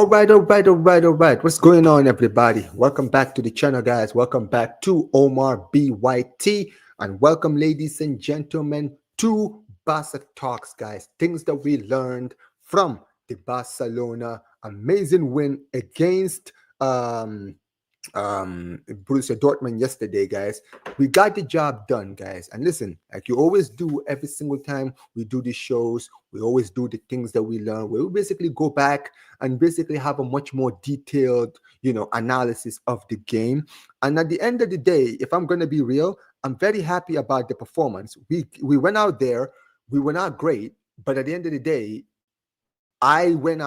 All right. What's going on, everybody? Welcome back to the channel, guys. Welcome back to Omar BYT, and welcome, ladies and gentlemen, to Barca Talks, guys. Things that we learned from the Barcelona amazing win against Borussia Dortmund yesterday, guys. We got the job done, guys. And listen, like you always do every single time we do these shows, we always do the things that we learn. We will basically go back and basically have a much more detailed, analysis of the game. And at the end of the day, if I'm going to be real, I'm very happy about the performance. We went out there, we were not great, but at the end of the day, I went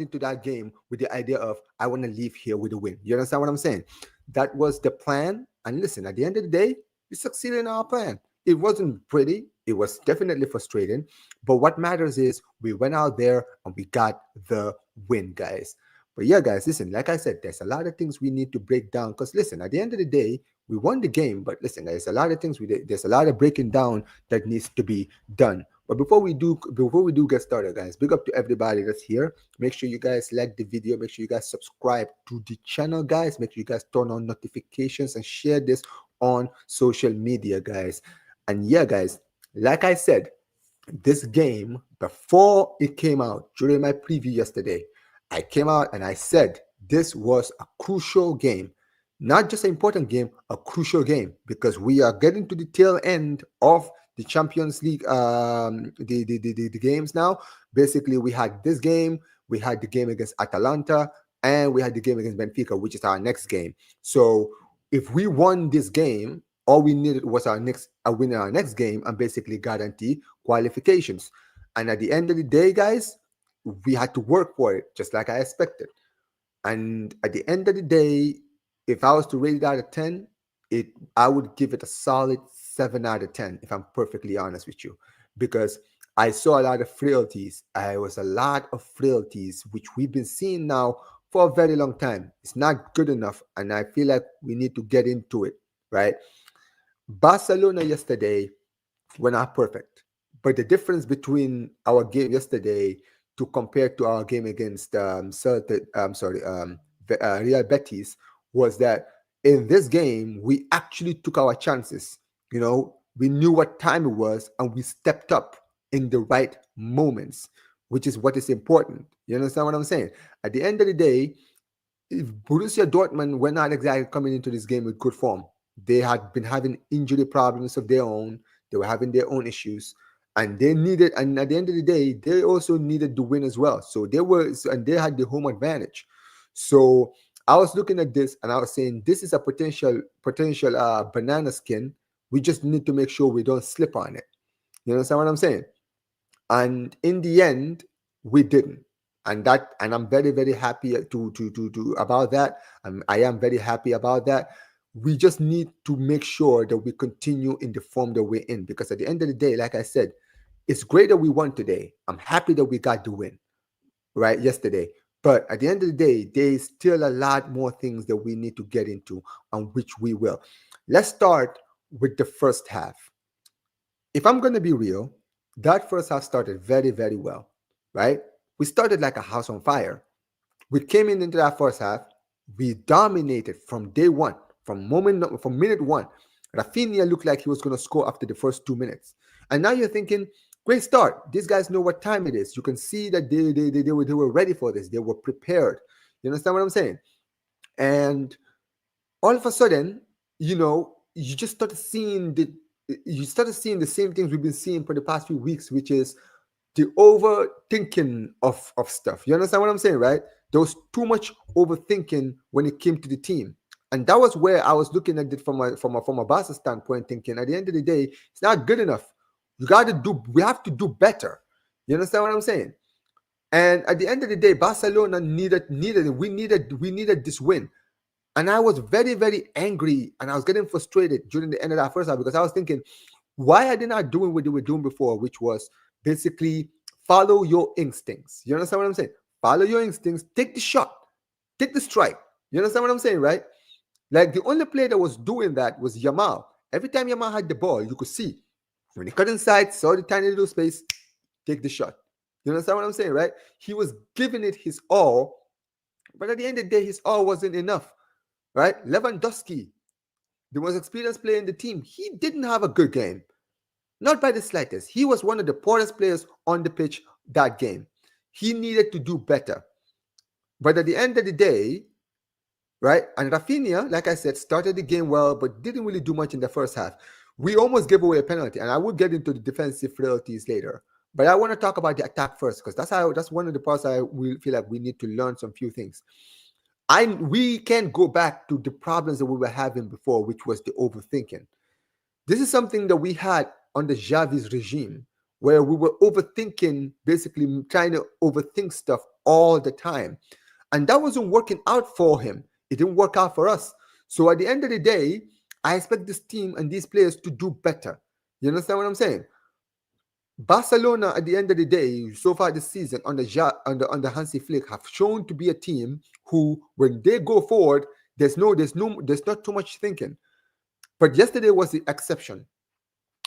into that game with the idea of I want to leave here with a win. You understand what I'm saying? That was the plan. And listen, at the end of the day, we succeeded in our plan. It wasn't pretty. It was definitely frustrating. But what matters is we went out there and we got the win, guys. But yeah, guys, listen, like I said, there's a lot of things we need to break down. Because listen, at the end of the day, we won the game. But listen, there's a lot of things there's a lot of breaking down that needs to be done. But before we do get started, guys, big up to everybody that's here. Make sure you guys like the video. Make sure you guys subscribe to the channel, guys. Make sure you guys turn on notifications and share this on social media, guys. And yeah, guys, like I said, this game, before it came out during my preview yesterday, I came out and I said this was a crucial game. Not just an important game, a crucial game, because we are getting to the tail end of the Champions League, the games now. Basically, we had this game, we had the game against Atalanta, and we had the game against Benfica, which is our next game. So if we won this game, all we needed was a win in our next game and basically guarantee qualifications. And at the end of the day, guys, we had to work for it, just like I expected. And at the end of the day, if I was to rate it out of 10, I would give it a solid 7 out of 10, if I'm perfectly honest with you, because I saw a lot of frailties. Which we've been seeing now for a very long time. It's not good enough, and I feel like we need to get into it, right? Barcelona yesterday were not perfect, but the difference between our game yesterday to compare to our game against Real Betis was that in this game we actually took our chances. We knew what time it was and we stepped up in the right moments, which is what is important. You understand what I'm saying? At the end of the day, if Borussia Dortmund were not exactly coming into this game with good form, they had been having injury problems of their own. They were having their own issues, and at the end of the day, they also needed to win as well. So they had the home advantage. So I was looking at this and I was saying, this is a potential banana skin. We just need to make sure we don't slip on it. You understand what I'm saying? And in the end, we didn't. And I'm very, very happy to about that. I am very happy about that. We just need to make sure that we continue in the form that we're in, because at the end of the day, like I said, it's great that we won today. I'm happy that we got the win, right, yesterday. But at the end of the day, there's still a lot more things that we need to get into, on which we will. Let's start with the first half. If I'm going to be real, that first half started very, very well, right? We started like a house on fire. We came into that first half. We dominated from day one, from minute one. Rafinha looked like he was going to score after the first 2 minutes. And now you're thinking, great start. These guys know what time it is. You can see that they were ready for this. They were prepared. You understand what I'm saying? And all of a sudden, you just started seeing the same things we've been seeing for the past few weeks, which is the overthinking of stuff. You understand what I'm saying, right? There was too much overthinking when it came to the team. And that was where I was looking at it from a Barca standpoint, thinking at the end of the day, it's not good enough. We have to do better. You understand what I'm saying? And at the end of the day, Barcelona we needed this win. And I was very, very angry and I was getting frustrated during the end of that first half, because I was thinking, why are they not doing what they were doing before, which was basically follow your instincts? You understand what I'm saying? Follow your instincts, take the shot, take the strike. You understand what I'm saying, right? Like, the only player that was doing that was Yamal. Every time Yamal had the ball, you could see when he cut inside, saw the tiny little space, take the shot. You understand what I'm saying, right? He was giving it his all But at the end of the day, his all wasn't enough, right? Lewandowski, the most experienced player in the team, he didn't have a good game. Not by the slightest. He was one of the poorest players on the pitch that game. He needed to do better. But at the end of the day, right? And Rafinha, like I said, started the game well, but didn't really do much in the first half. We almost gave away a penalty, and I will get into the defensive frailties later. But I want to talk about the attack first, because that's one of the parts I will feel like we need to learn some few things. We can go back to the problems that we were having before, which was the overthinking. This is something that we had under Xavi's regime, where we were overthinking, basically trying to overthink stuff all the time. And that wasn't working out for him. It didn't work out for us. So at the end of the day, I expect this team and these players to do better. You understand what I'm saying? Barcelona, at the end of the day, so far this season under Hansi Flick, have shown to be a team who, when they go forward, there's not too much thinking. But yesterday was the exception.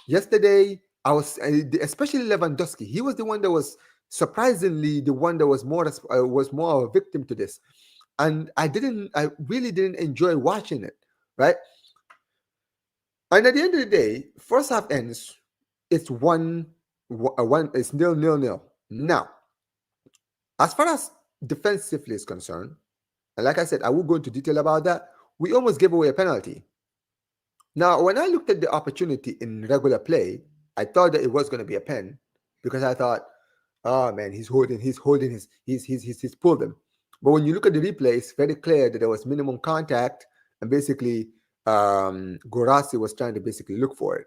Yesterday, I was especially Lewandowski. He was the one that was surprisingly the one that was more a victim to this, and I really didn't enjoy watching it. Right, and at the end of the day, first half ends. It's one. It's 0-0. Now, as far as defensively is concerned, and like I said, I will go into detail about that. We almost gave away a penalty. Now, when I looked at the opportunity in regular play, I thought that it was going to be a pen because I thought, oh man, he's pulled him. But when you look at the replay, it's very clear that there was minimum contact, and basically, Gorasi was trying to basically look for it.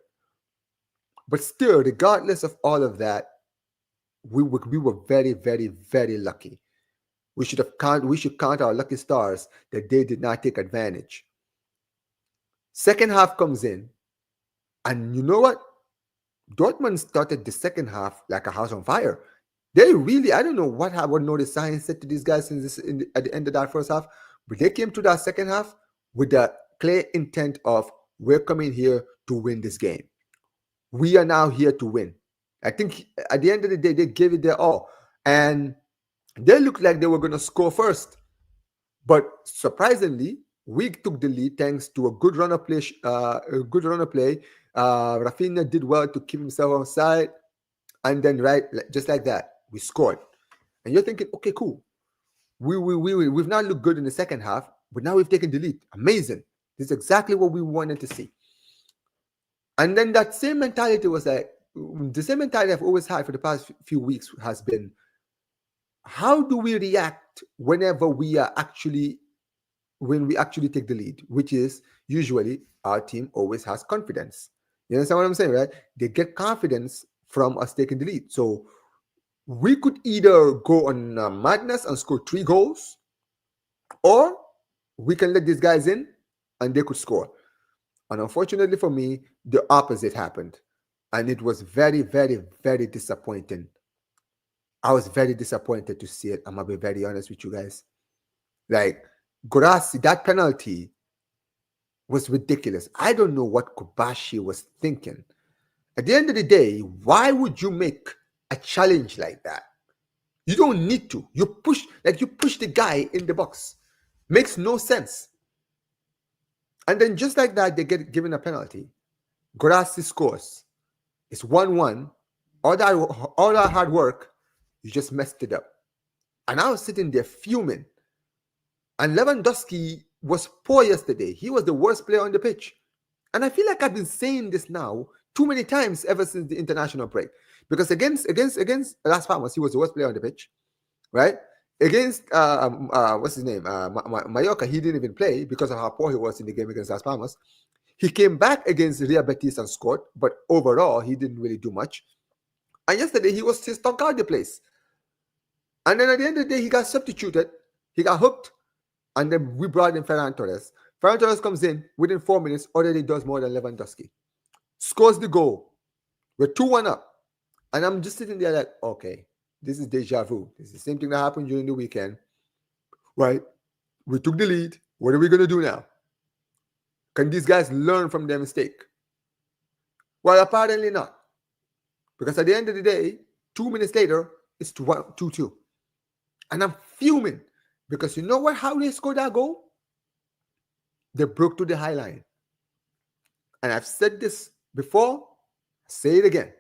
But still, regardless of all of that, we were very, very, very lucky. We should count our lucky stars that they did not take advantage. Second half comes in, and you know what? Dortmund started the second half like a house on fire. They really, I don't know what Notice Science said to these guys at the end of that first half, but they came to that second half with the clear intent of, we're coming here to win this game. We are now here to win. I think at the end of the day, they gave it their all. And they looked like they were going to score first. But surprisingly, we took the lead thanks to a good runner play. Rafinha did well to keep himself on side, and then just like that, we scored. And you're thinking, okay, cool. We've not looked good in the second half, but now we've taken the lead. Amazing. This is exactly what we wanted to see. And then that same mentality was like, the same mentality I've always had for the past few weeks has been, how do we react when we actually take the lead, which is usually our team always has confidence. You understand what I'm saying, right? They get confidence from us taking the lead. So we could either go on madness and score 3 goals, or we can let these guys in and they could score. And unfortunately for me, the opposite happened. And it was very, very, very disappointing. I was very disappointed to see it. I'm going to be very honest with you guys. Like, Gorasi, that penalty was ridiculous. I don't know what Kobashi was thinking. At the end of the day, why would you make a challenge like that? You don't need to. You push the guy in the box. Makes no sense. And then just like that, they get given a penalty. Gorasi scores. It's 1-1. All that hard work, you just messed it up. And I was sitting there fuming. And Lewandowski was poor yesterday. He was the worst player on the pitch. And I feel like I've been saying this now too many times ever since the international break. Because against Las Palmas, he was the worst player on the pitch, right? Against what's his name? Mallorca, he didn't even play because of how poor he was in the game against Las Palmas. He came back against Real Betis and scored, but overall, he didn't really do much. And yesterday, he stunk out the place. And then at the end of the day, he got substituted. He got hooked. And then we brought in Ferran Torres. Ferran Torres comes in within 4 minutes, already does more than Lewandowski. Scores the goal. We're 2-1 up. And I'm just sitting there like, okay, this is deja vu. This is the same thing that happened during the weekend. Right? We took the lead. What are we going to do now? Can these guys learn from their mistake? Well, apparently not. Because at the end of the day, 2 minutes later, it's 2-2. And I'm fuming. Because you know what? How they scored that goal? They broke to the high line. And I've said this before, say it again.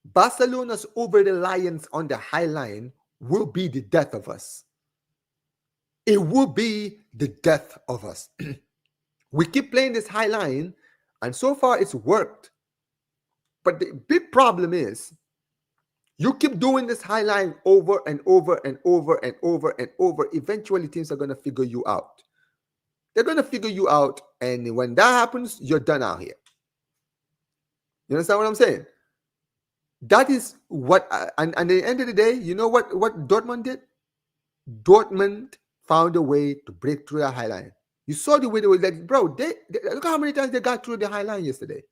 Barcelona's over reliance on the high line will be the death of us. It will be the death of us. We keep playing this high line, and so far it's worked. But the big problem is you keep doing this high line over and over and over and over and over. Eventually, teams are going to figure you out. They're going to figure you out. And when that happens, you're done out here. You understand what I'm saying? That is what, and at the end of the day, you know what Dortmund did? Dortmund found a way to break through that high line. You saw the way they were like, bro, they look how many times they got through the high line yesterday.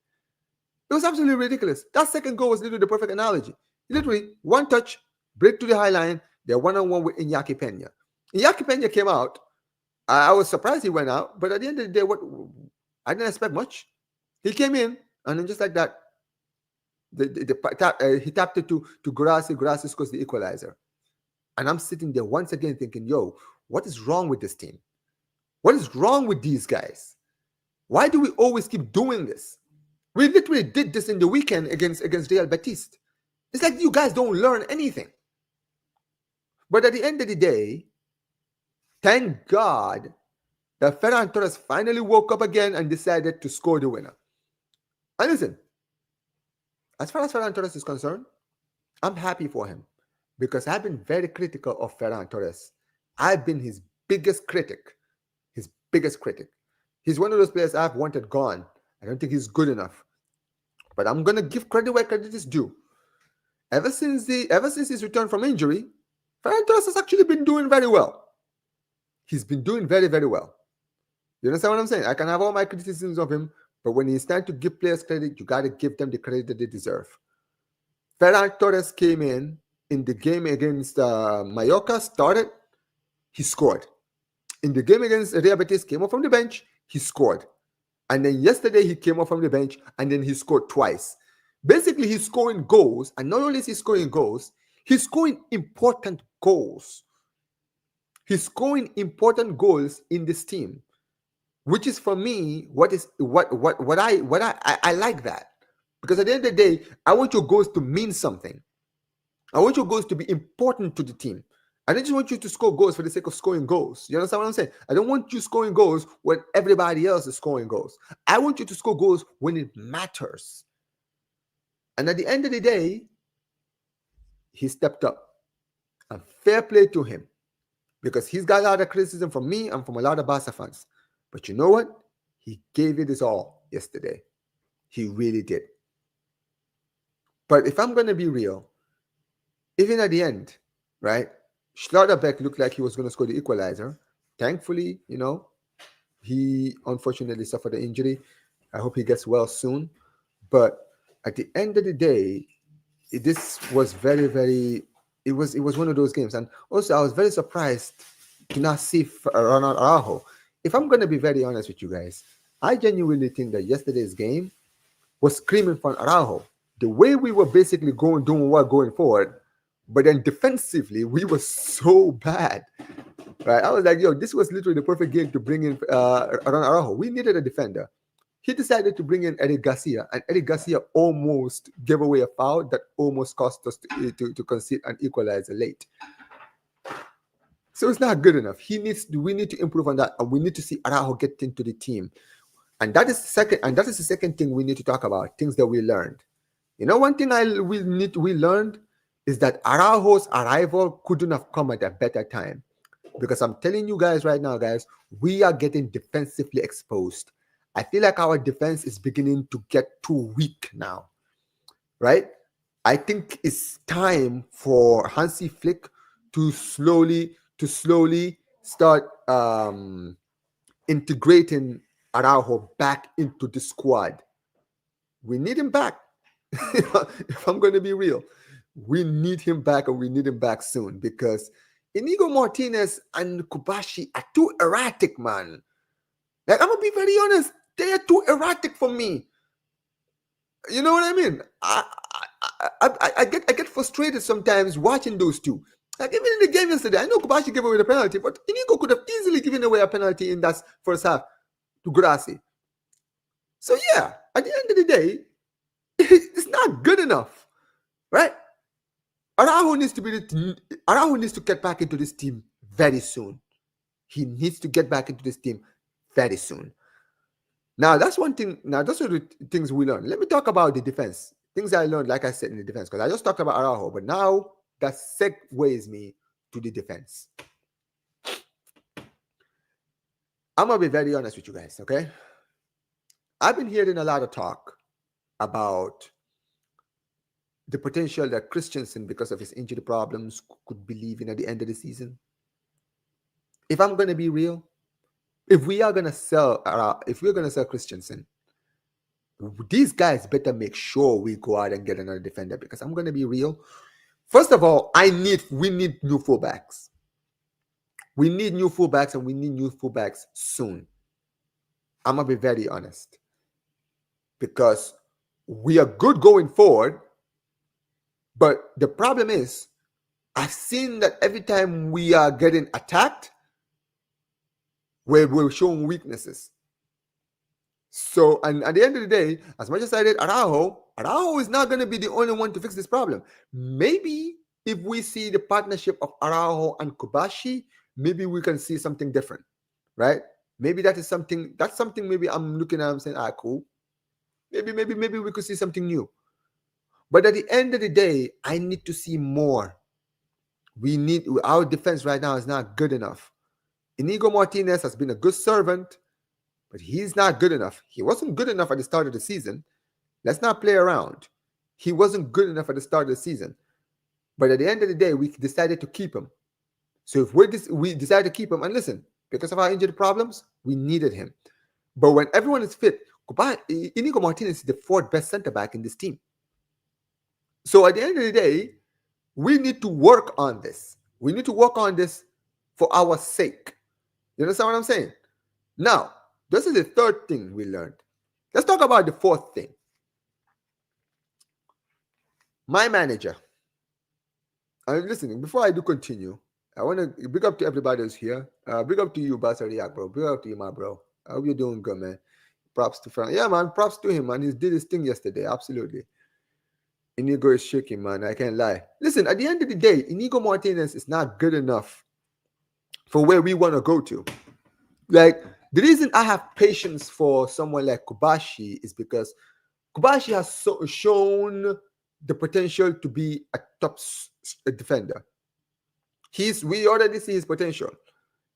It was absolutely ridiculous. That second goal was literally the perfect analogy. Literally, one touch, break to the high line, they're one-on-one with Iñaki Peña. Iñaki Peña came out. I was surprised he went out, but at the end of the day, I didn't expect much. He came in, and then just like that, he tapped it to Guirassy. Guirassy scores the equalizer. And I'm sitting there once again thinking, yo, what is wrong with this team? What is wrong with these guys? Why do we always keep doing this? We literally did this in the weekend against Real Betis. It's like you guys don't learn anything. But at the end of the day, thank God that Ferran Torres finally woke up again and decided to score the winner. And listen, as far as Ferran Torres is concerned, I'm happy for him because I've been very critical of Ferran Torres. I've been his biggest critic. His biggest critic. He's one of those players I've wanted gone. I don't think he's good enough. But I'm going to give credit where credit is due. Ever since his return from injury, Ferran Torres has actually been doing very well. He's been doing very, very well. You understand what I'm saying? I can have all my criticisms of him, but when it's time to give players credit, you got to give them the credit that they deserve. Ferran Torres came in the game against Mallorca, started, he scored. In the game against Real Betis, came off from the bench, he scored. And then yesterday, he came off from the bench, and then he scored twice. Basically, he's scoring goals, and not only is he scoring goals, he's scoring important goals. He's scoring important goals in this team, which is for me what I like that, because at the end of the day, I want your goals to mean something. I want your goals to be important to the team. I don't just want you to score goals for the sake of scoring goals. You understand what I'm saying? I don't want you scoring goals when everybody else is scoring goals. I want you to score goals when it matters. And at the end of the day, he stepped up. And fair play to him. Because he's got a lot of criticism from me and from a lot of Barca fans. But you know what? He gave it his all yesterday. He really did. But if I'm going to be real, even at the end, right? Schlotterbeck looked like he was going to score the equalizer. Thankfully, he unfortunately suffered an injury. I hope he gets well soon. But at the end of the day, this was very, very... It was one of those games. And also, I was very surprised to not see Ronald Araujo. If I'm going to be very honest with you guys, I genuinely think that yesterday's game was screaming for Araujo. The way we were basically doing what going forward, but then defensively, we were so bad. Right? I was like, yo, this was literally the perfect game to bring in Ronald Araujo. We needed a defender. He decided to bring in Eric Garcia, and Eric Garcia almost gave away a foul that almost cost us to concede an equalizer late. So it's not good enough. We need to improve on that, and we need to see Araujo get into the team. And that is the second thing we need to talk about, things that we learned. One thing we learned is that Araujo's arrival couldn't have come at a better time. Because I'm telling you guys right now, guys, we are getting defensively exposed. I feel like our defense is beginning to get too weak now, right? I think it's time for Hansi Flick to slowly start integrating Araujo back into the squad. We need him back. If I'm going to be real, we need him back, and we need him back soon, because Inigo Martinez and Kubashi are too erratic, man. Like, I'm going to be very honest. They are too erratic for me. You know what I mean? I get frustrated sometimes watching those two. Like even in the game yesterday, I know Kobashi gave away the penalty, but Inigo could have easily given away a penalty in that first half to Grassi. So yeah, at the end of the day, it's not good enough, right? Araujo needs to get back into this team very soon. He needs to get back into this team very soon. Now that's one thing. Now those are the things we learned. Let me talk about the defense. Things I learned, like I said, in the defense, because I just talked about Araujo, but now that segues me to the defense. I'm gonna be very honest with you guys, okay? I've been hearing a lot of talk about the potential that Christensen, because of his injury problems, could be leaving at the end of the season. If I'm gonna be real, if we're gonna sell Christensen, these guys better make sure we go out and get another defender, because I'm gonna be real. First of all, we need new fullbacks. We need new fullbacks, and we need new fullbacks soon. I'm gonna be very honest, because we are good going forward, but the problem is, I've seen that every time we are getting attacked, we're showing weaknesses. So, and at the end of the day, as much as I did Araujo is not going to be the only one to fix this problem. Maybe if we see the partnership of Araujo and Kobashi, maybe we can see something different, right? Maybe that's something maybe I'm looking at, I'm saying, cool. Maybe we could see something new. But at the end of the day, I need to see more. Our defense right now is not good enough. Inigo Martinez has been a good servant, but he's not good enough. He wasn't good enough at the start of the season. Let's not play around. He wasn't good enough at the start of the season. But at the end of the day, we decided to keep him. So if we decided to keep him, and listen, because of our injury problems, we needed him. But when everyone is fit, Inigo Martinez is the fourth best center back in this team. So at the end of the day, we need to work on this. We need to work on this for our sake. You understand what I'm saying? Now, this is the third thing we learned. Let's talk about the fourth thing. My manager. And listen, before I do continue, I want to big up to everybody who's here. Big up to you, Basariak, bro. Big up to you, my bro. I hope you're doing good, man. Props to Frank. Yeah, man. Props to him, man. He did his thing yesterday. Absolutely. Inigo is shaking, man. I can't lie. Listen, at the end of the day, Inigo Martinez is not good enough for where we want to go to. Like, the reason I have patience for someone like Kobashi is because Kobashi has shown the potential to be a top defender. We already see his potential.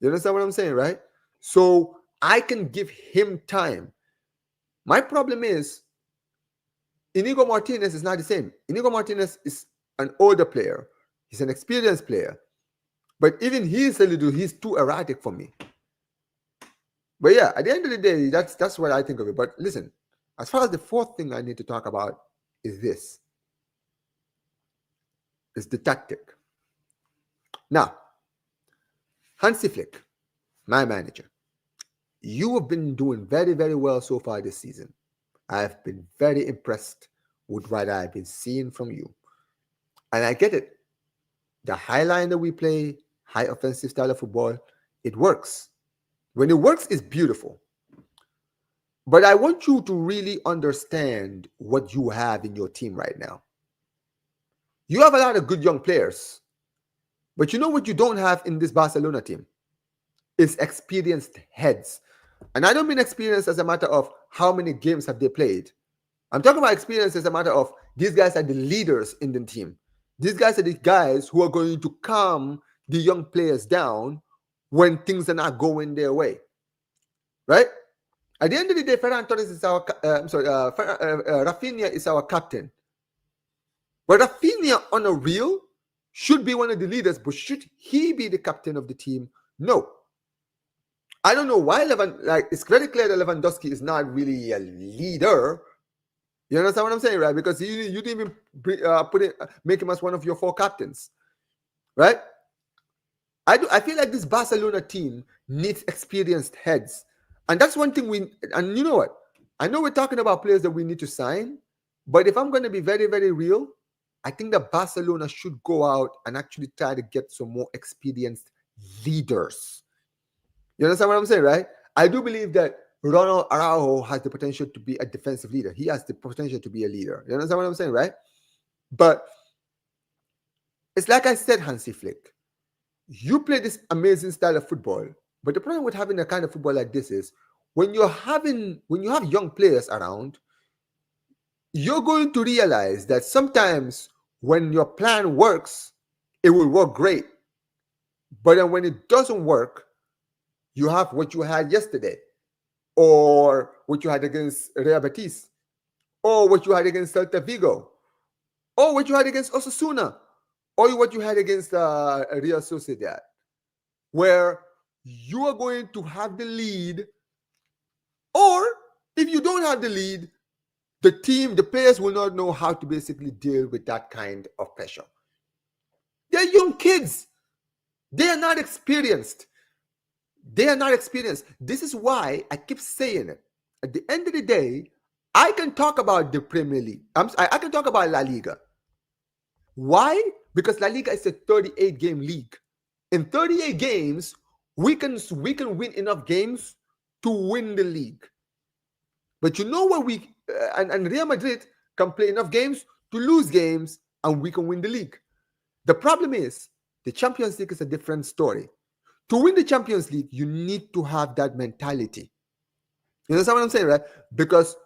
You understand what I'm saying, right? So I can give him time. My problem is Inigo Martinez is not the same. Inigo Martinez is an older player. He's an experienced player. But even he's too erratic for me. But yeah, at the end of the day, that's what I think of it. But listen, as far as the fourth thing I need to talk about is this. It's the tactic. Now, Hansi Flick, my manager, you have been doing very, very well so far this season. I've been very impressed with what I've been seeing from you. And I get it. The high line that we play, high offensive style of football, it works. When it works, it's beautiful. But I want you to really understand what you have in your team right now. You have a lot of good young players. But you know what you don't have in this Barcelona team? It's experienced heads. And I don't mean experience as a matter of how many games have they played. I'm talking about experience as a matter of these guys are the leaders in the team. These guys are the guys who are going to calm the young players down when things are not going their way. Right? At the end of the day, Ferran Torres is Rafinha is our captain. But Rafinha, on a real, should be one of the leaders, but should he be the captain of the team? No. I don't know why it's very clear that Lewandowski is not really a leader. You understand what I'm saying, right? Because you didn't even make him as one of your four captains, right? I feel like this Barcelona team needs experienced heads. And that's one thing and you know what? I know we're talking about players that we need to sign, but if I'm going to be very, very real, I think that Barcelona should go out and actually try to get some more experienced leaders. You understand what I'm saying, right? I do believe that Ronald Araujo has the potential to be a defensive leader. He has the potential to be a leader. You understand what I'm saying, right? But it's like I said, Hansi Flick, you play this amazing style of football, but the problem with having a kind of football like this is when you have young players around, you're going to realize that sometimes when your plan works, it will work great. But then when it doesn't work, you have what you had yesterday, or what you had against Real Betis, or what you had against Celta Vigo, or what you had against Osasuna, or what you had against Real Sociedad, where you are going to have the lead, or if you don't have the lead, the players will not know how to basically deal with that kind of pressure. They're young kids. They are not experienced. This is why I keep saying it. At the end of the day, I can talk about the Premier League. I can talk about La Liga. Why? Because La Liga is a 38-game league. In 38 games, we can win enough games to win the league. But you know what and Real Madrid can play enough games to lose games, and we can win the league. The problem is the Champions League is a different story. To win the Champions League, you need to have that mentality. You understand what I'm saying, right? Because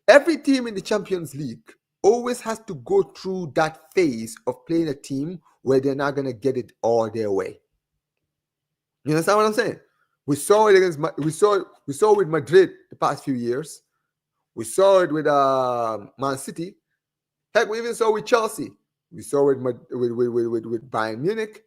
every team in the Champions League always has to go through that phase of playing a team where they're not going to get it all their way. You understand what I'm saying? We saw it with Madrid the past few years. We saw it with Man City. Heck, we even saw it with Chelsea. We saw it with Bayern Munich.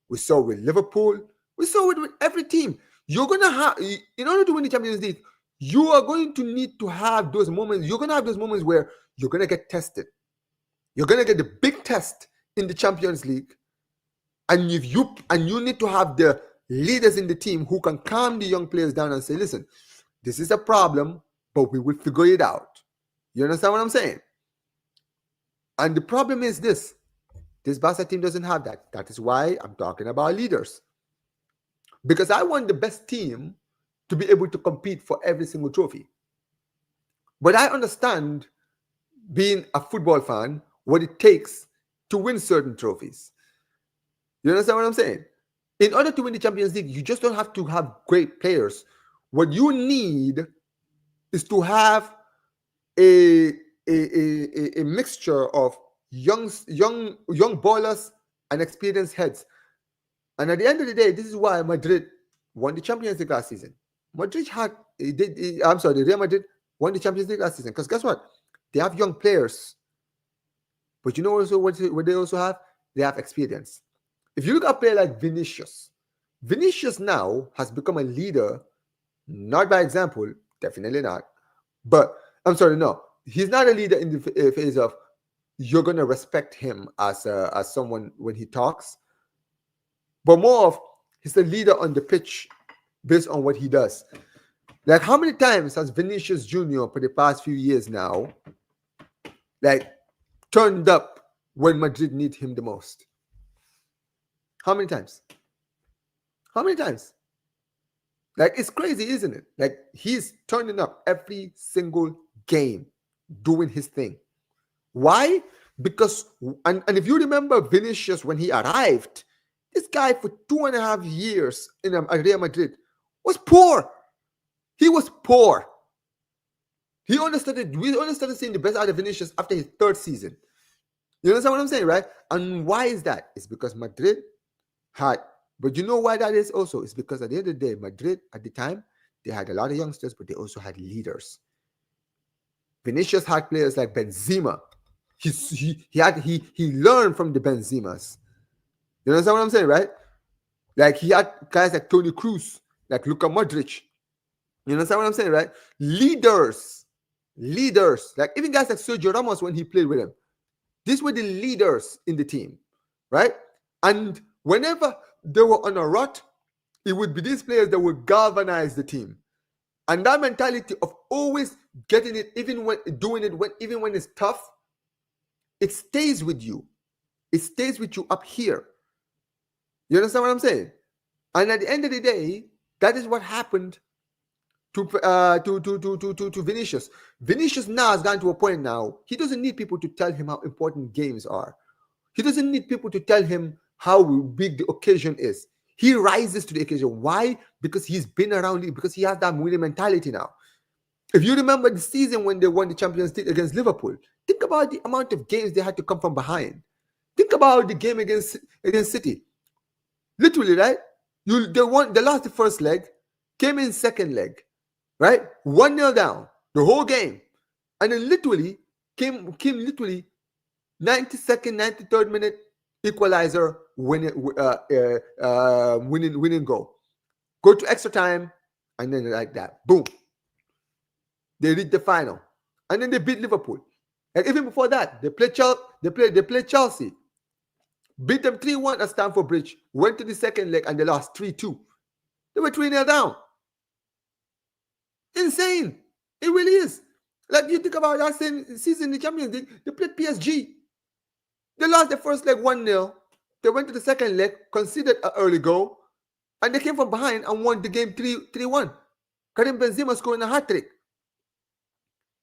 We saw it with Liverpool. We saw it with every team. You're going to have, in order to win the Champions League, you are going to need to have those moments. You're going to have those moments where you're going to get tested. You're going to get the big test in the Champions League. And you need to have the leaders in the team who can calm the young players down and say, listen, this is a problem, but we will figure it out. You understand what I'm saying? And the problem is this Barca team doesn't have that. That is why I'm talking about leaders. Because I want the best team to be able to compete for every single trophy. But I understand, being a football fan, what it takes to win certain trophies. You understand what I'm saying? In order to win the Champions League, you just don't have to have great players. What you need is to have a mixture of young ballers and experienced heads. And at the end of the day, this is why Madrid won the Champions League last season. Real Madrid won the Champions League last season. Because guess what? They have young players. But you know also what they also have? They have experience. If you look at a player like Vinicius now has become a leader, not by example, definitely not. But he's not a leader in the phase of you're going to respect him as someone when he talks, but more of he's a leader on the pitch based on what he does. Like, how many times has Vinicius Jr. for the past few years now, like, turned up when Madrid need him the most? How many times? Like, it's crazy, isn't it? Like, he's turning up every single game, doing his thing. Why? Because, and if you remember Vinicius when he arrived, this guy for 2.5 years in Real Madrid was poor. He was poor. We only started seeing the best out of Vinicius after his third season. You understand what I'm saying, right? And why is that? It's because Madrid had, but you know why that is also? It's because at the end of the day, Madrid at the time, they had a lot of youngsters, but they also had leaders. Vinicius had players like Benzema. He learned from the Benzemas. You understand what I'm saying, right? Like, he had guys like Toni Kroos, like Luka Modric. You understand what I'm saying, right? Leaders. Like, even guys like Sergio Ramos when he played with him. These were the leaders in the team, right? And whenever they were on a rut, it would be these players that would galvanize the team. And that mentality of always getting it, even when it's tough, it stays with you. It stays with you up here. You understand what I'm saying? And at the end of the day, that is what happened to Vinicius. Vinicius now has gone to a point now. He doesn't need people to tell him how important games are. He doesn't need people to tell him how big the occasion is. He rises to the occasion. Why? Because he's been around it, because he has that winning mentality now. If you remember the season when they won the Champions League against Liverpool, think about the amount of games they had to come from behind. Think about the game against City. Literally, right? They lost the first leg, came in second leg, right? 1-0 down the whole game. And then literally came literally 92nd, 93rd minute equalizer, winning goal. Go to extra time, and then like that, boom, they reach the final, and then they beat Liverpool. And even before that, they played Chelsea, beat them 3-1 at Stamford Bridge. Went to the second leg and they lost 3-2. They were 3-0 down. Insane. It really is. Like, you think about that same season in the Champions League, they played PSG. They lost the first leg 1-0. They went to the second leg, conceded an early goal, and they came from behind and won the game 3-1. Karim Benzema scoring a hat-trick.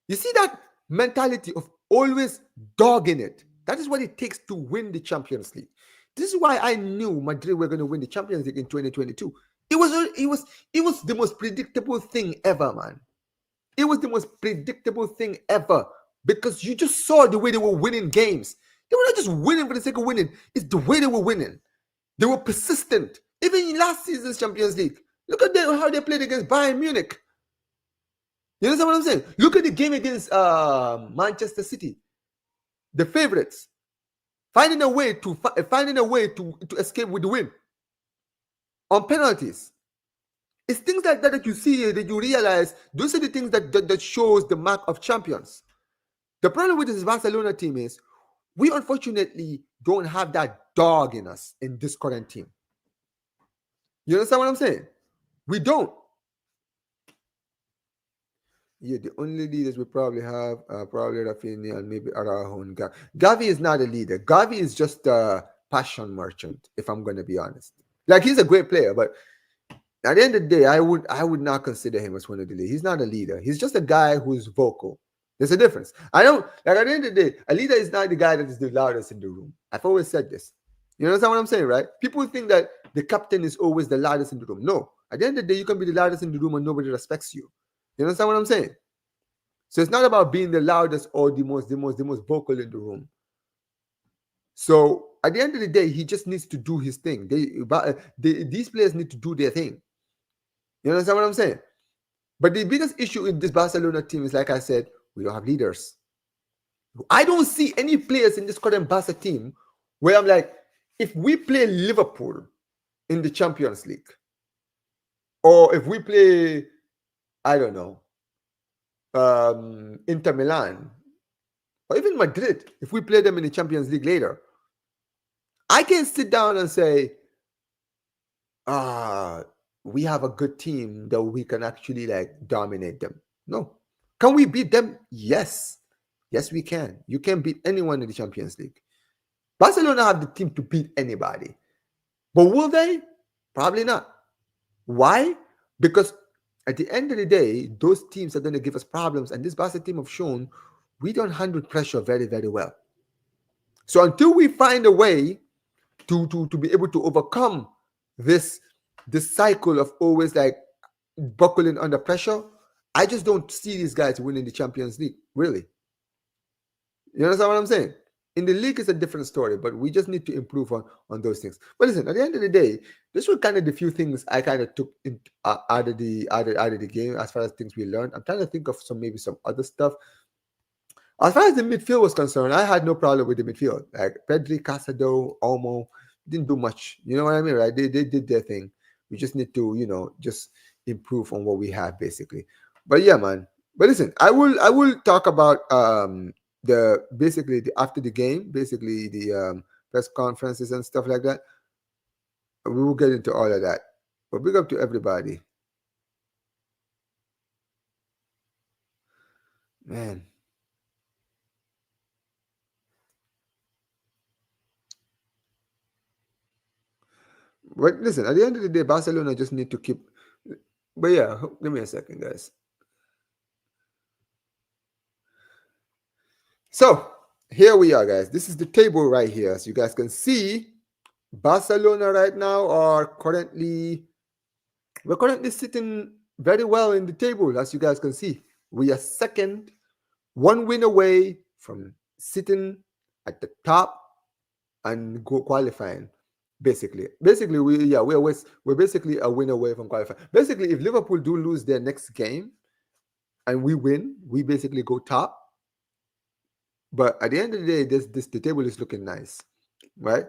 You see that mentality of always dogging it. That is what it takes to win the Champions League. This is why I knew Madrid were going to win the Champions League in 2022. It was the most predictable thing ever, man. It was the most predictable thing ever, because you just saw the way they were winning games. They were not just winning for the sake of winning. It's the way they were winning. They were persistent. Even in last season's Champions League, look at how they played against Bayern Munich. You understand what I'm saying? Look at the game against Manchester City, the favorites, finding a way to escape with the win on penalties. It's things like that you see, that you realize those are the things that shows the mark of champions. The problem with this Barcelona team is we unfortunately don't have that dog in us in this current team. You understand what I'm saying? We don't. Yeah, the only leaders we probably have are probably Rafinha and maybe Araujo and Gavi. Gavi is not a leader. Gavi is just a passion merchant, if I'm going to be honest. Like, he's a great player, but at the end of the day, I would not consider him as one of the leaders. He's not a leader. He's just a guy who's vocal. There's a difference. I don't, like, at the end of the day, a leader is not the guy that is the loudest in the room. I've always said this. You understand what I'm saying, right? People think that the captain is always the loudest in the room. No. At the end of the day, you can be the loudest in the room and nobody respects you. You understand what I'm saying? So it's not about being the loudest or the most vocal in the room. So at the end of the day, he just needs to do his thing. These players need to do their thing. You understand what I'm saying? But the biggest issue in this Barcelona team is, like I said, we don't have leaders. I don't see any players in this current Barca team where I'm like, if we play Liverpool in the Champions League, or if we play, I don't know, Inter Milan, or even Madrid, if we play them in the Champions League later, I can sit down and say, we have a good team that we can actually like dominate them. No. Can we beat them? Yes. Yes, we can. You can beat anyone in the Champions League. Barcelona have the team to beat anybody. But will they? Probably not. Why? Because at the end of the day, those teams are going to give us problems. And this Barca team have shown we don't handle pressure very, very well. So until we find a way to be able to overcome this cycle of always like buckling under pressure, I just don't see these guys winning the Champions League, really. You understand what I'm saying? In the league, it's a different story, but we just need to improve on those things. But listen, at the end of the day, this were kind of the few things I kind of took out of the game as far as things we learned. I'm trying to think of maybe some other stuff. As far as the midfield was concerned, I had no problem with the midfield. Like Pedri, Casado, Olmo didn't do much. You know what I mean, right? They did their thing. We just need to, just improve on what we have, basically. But yeah, man. But listen, I will talk about after the game, basically the press conferences and stuff like that. We will get into all of that. But big up to everybody, man. But listen, at the end of the day, Barcelona just need to keep. But yeah, give me a second, guys. So here we are, guys. This is the table right here. As you guys can see, Barcelona right now are currently sitting very well in the table. As you guys can see, we are second, one win away from sitting at the top and go qualifying. Basically, we're basically a win away from qualifying. Basically, if Liverpool do lose their next game and we win, we basically go top. But at the end of the day, this the table is looking nice, right?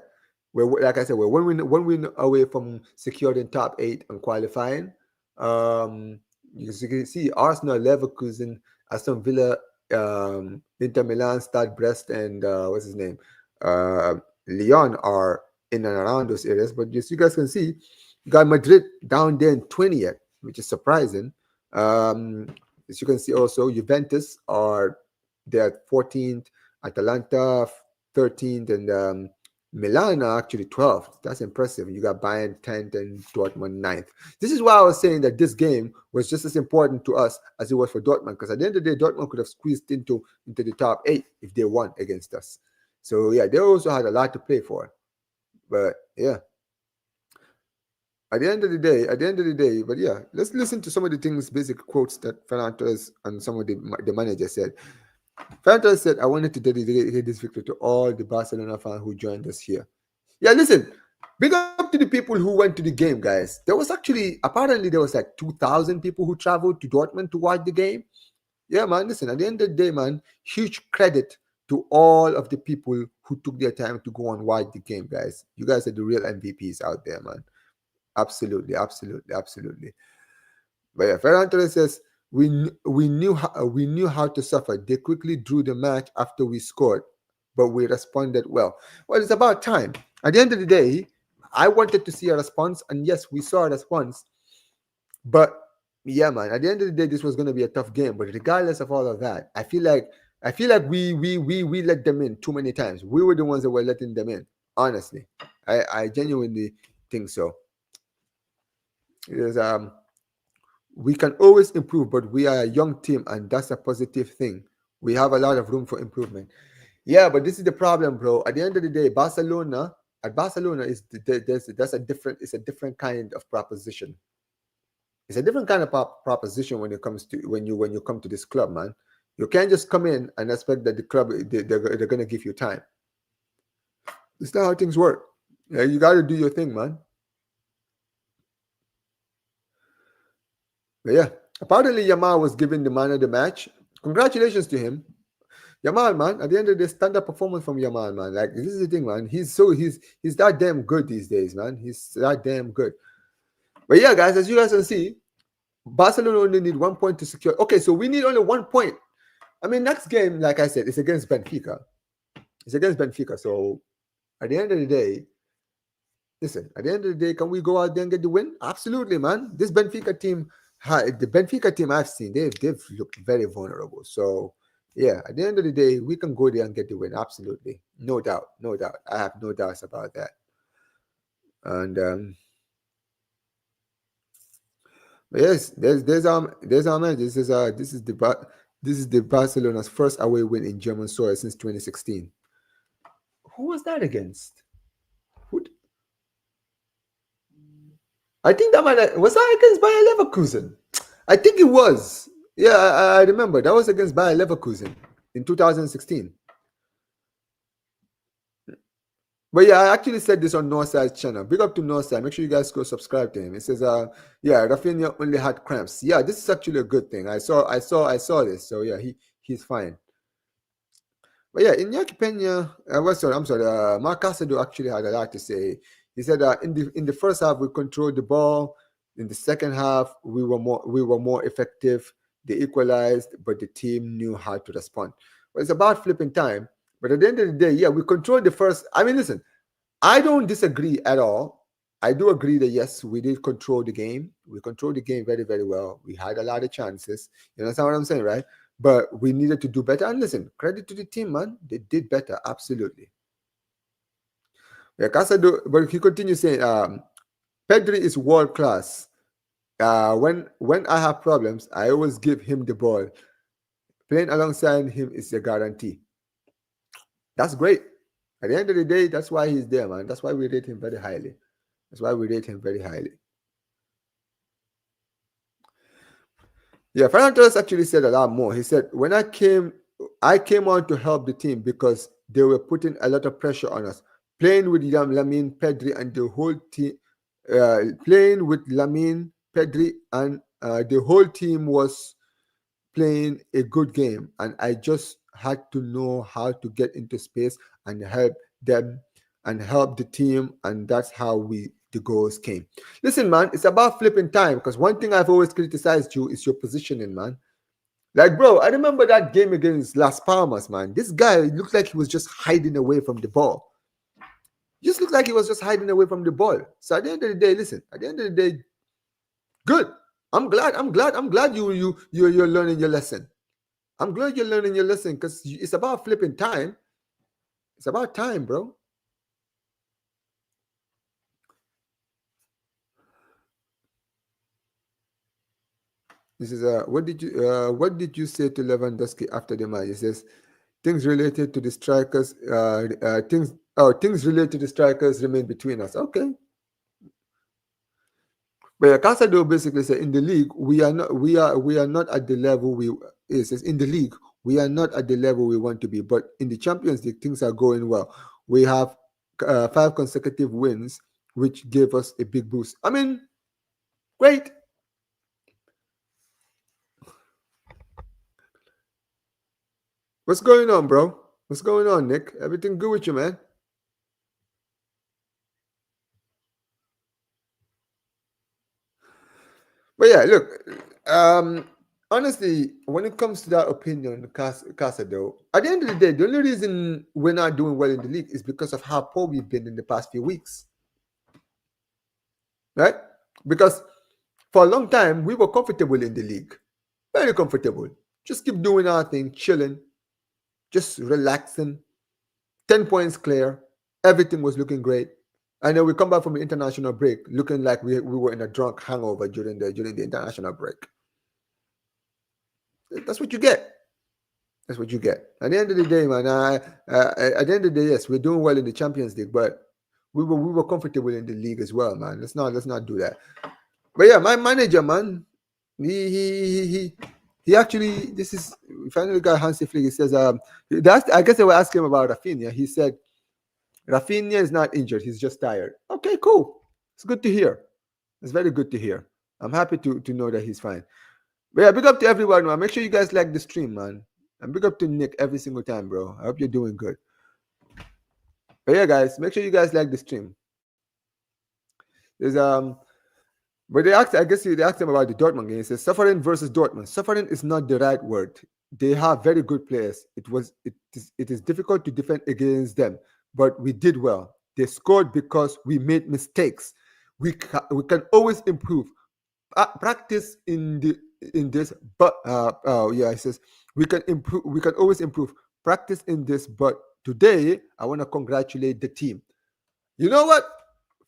We're like I said, we're one win away from securing top eight and qualifying. Um, you can see Arsenal, Leverkusen, Aston Villa, Inter Milan, Stade Brest, and what's his name, uh, Lyon are in and around those areas. But as you guys can see, you got Madrid down there in 20th, which is surprising. Um, as you can see, also Juventus are they're at 14th, Atalanta 13th, and Milan are actually 12th. That's impressive. You got Bayern 10th and Dortmund 9th. This is why I was saying that this game was just as important to us as it was for Dortmund, because at the end of the day, Dortmund could have squeezed into the top eight if they won against us. So yeah, they also had a lot to play for. But yeah, but yeah, let's listen to some of the things, basic quotes that Fernandes and some of the manager said. Fernandes said, "I wanted to dedicate this victory to all the Barcelona fans who joined us here." Yeah, listen, big up to the people who went to the game, guys. There was apparently there was like 2,000 people who traveled to Dortmund to watch the game. Yeah, man, listen, at the end of the day, man, huge credit to all of the people who took their time to go and watch the game, guys. You guys are the real MVPs out there, man. Absolutely, absolutely, absolutely. But yeah, Ferran Torres says we knew how to suffer. They quickly drew the match after we scored, but we responded well. Well, it's about time. At the end of the day, I wanted to see a response, and yes, we saw a response. But yeah, man, at the end of the day, this was going to be a tough game. But regardless of all of that, I feel like we let them in too many times. We were the ones that were letting them in. Honestly, I genuinely think so. Because we can always improve, but we are a young team, and that's a positive thing. We have a lot of room for improvement. Yeah, but this is the problem, bro. At the end of the day, Barcelona is that's a different it's a different kind of proposition. It's a different kind of proposition when it comes to when you come to this club, man. You can't just come in and expect that the club they're gonna give you time. It's not how things work. Yeah, you got to do your thing, man. But yeah, apparently Yamal was given the man of the match. Congratulations to him. Yamal, man. At the end of the day, standard performance from Yamal, man. Like this is the thing, man. He's that damn good these days, man. He's that damn good. But yeah, guys, as you guys can see, Barcelona only need 1 point to secure. Okay, so we need only 1 point. I mean, next game, like I said, it's against Benfica. It's against Benfica. So at the end of the day, listen, at the end of the day, can we go out there and get the win? Absolutely, man. This Benfica team, the Benfica team I've seen, they've looked very vulnerable. So yeah, at the end of the day, we can go there and get the win. Absolutely, no doubt, no doubt. I have no doubts about that. And but yes, there's our man. This is the Barcelona's first away win in German soil since 2016. Who was that against? Who, I think was that against Bayer Leverkusen. I think it was. Yeah, I remember that was against Bayer Leverkusen in 2016. But yeah, I actually said this on Northside's channel. Big up to Northside. Make sure you guys go subscribe to him. It says, yeah, Rafinha only had cramps. Yeah, this is actually a good thing. I saw this. So yeah, he's fine. But yeah, in Iñaki Peña, I'm sorry. Mark Casado actually had a lot to say. He said in the first half we controlled the ball. In the second half we were more effective. They equalized, but the team knew how to respond. Well, it's about flipping time. But at the end of the day, yeah, we controlled the first. I mean, listen, I don't disagree at all. I do agree that yes, we did control the game. We controlled the game very, very well. We had a lot of chances. You understand what I'm saying, right? But we needed to do better. And listen, credit to the team, man. They did better, absolutely. Yeah, Casado, but he continues saying, Pedri is world class. When I have problems, I always give him the ball. Playing alongside him is a guarantee. That's great. At the end of the day, that's why he's there, man. That's why we rate him very highly. That's why we rate him very highly. Yeah, Ferran Torres actually said a lot more. He said, "When I came on to help the team because they were putting a lot of pressure on us. Playing with Lamine, Pedri, and the whole team, playing with Lamine, Pedri, and the whole team was playing a good game, and I just had to know how to get into space and help them and help the team, and that's how the goals came. Listen, man, it's about flipping time because one thing I've always criticized you is your positioning, man. Like, bro, I remember that game against Las Palmas, man. This guy looked like he was just hiding away from the ball. Just looked like he was just hiding away from the ball. So at the end of the day, listen, at the end of the day, good. I'm glad you're learning your lesson. I'm glad you're learning your lesson because it's about flipping time. It's about time, bro. This is what did you say to Lewandowski after the match? He says things related to the strikers things related to the strikers remain between us. Okay. But Casado basically said in the league we are not at the level we it says in the league we are not at the level we want to be, but in the Champions League things are going well. We have 5 consecutive wins, which gave us a big boost. I mean, great. What's going on, bro? What's going on, Nick? Everything good with you, man? But yeah, look, honestly, when it comes to that opinion, Casa, though, at the end of the day, the only reason we're not doing well in the league is because of how poor we've been in the past few weeks, right? Because for a long time, we were comfortable in the league, very comfortable. Just keep doing our thing, chilling, just relaxing, 10 points clear. Everything was looking great. And then we come back from the international break looking like we were in a drunk hangover during the international break. That's what you get. That's what you get. At the end of the day, man, at the end of the day, yes, we're doing well in the Champions League, but we were comfortable in the league as well, man. Let's not do that. But yeah, my manager, man, he actually this is finally got Hansi Flick. He says that's I guess they were asking him about Rafinha. He said Rafinha is not injured. He's just tired. Okay, cool. It's good to hear. It's very good to hear. I'm happy to know that he's fine. But yeah, big up to everyone, man. Make sure you guys like the stream, man. And big up to Nick every single time, bro. I hope you're doing good. But yeah, guys, make sure you guys like the stream. There's but I guess they asked him about the Dortmund game. He says suffering versus Dortmund. Suffering is not the right word. They have very good players. It is difficult to defend against them, but we did well. They scored because we made mistakes. We can always improve. Practice in this, but oh yeah, it says we can improve. We can always improve. Practice in this, but today I want to congratulate the team. You know what?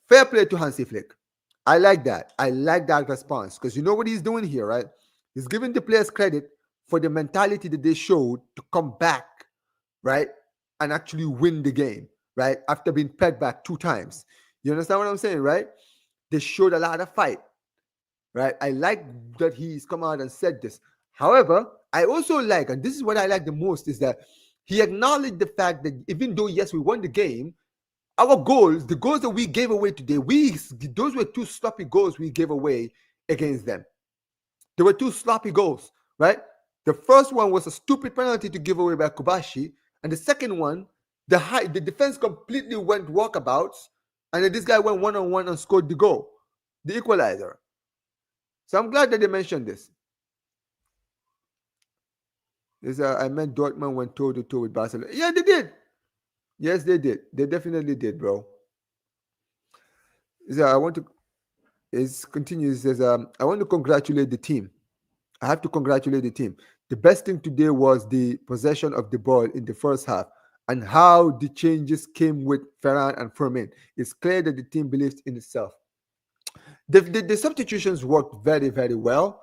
Fair play to Hansi Flick. I like that. I like that response because you know what he's doing here, right? He's giving the players credit for the mentality that they showed to come back, right, and actually win the game, right, after being pegged back 2 times. You understand what I'm saying, right? They showed a lot of fight, right? I like that he's come out and said this. However, I also like, and this is what I like the most, is that he acknowledged the fact that even though, yes, we won the game, our goals, the goals that we gave away today, those were 2 sloppy goals we gave away against them. There were 2 sloppy goals, right? The first one was a stupid penalty to give away by Kobashi, and the second one, the defense completely went walkabouts, and then this guy went 1-on-1 and scored the goal, the equalizer. So I'm glad that they mentioned this. I meant Dortmund went toe to toe with Barcelona. Yeah, they did. Yes, they did. They definitely did, bro. I want to. It continues. Says I want to congratulate the team. I have to congratulate the team. The best thing today was the possession of the ball in the first half and how the changes came with Ferran and Fermin. It's clear that the team believes in itself. The substitutions worked very, very well.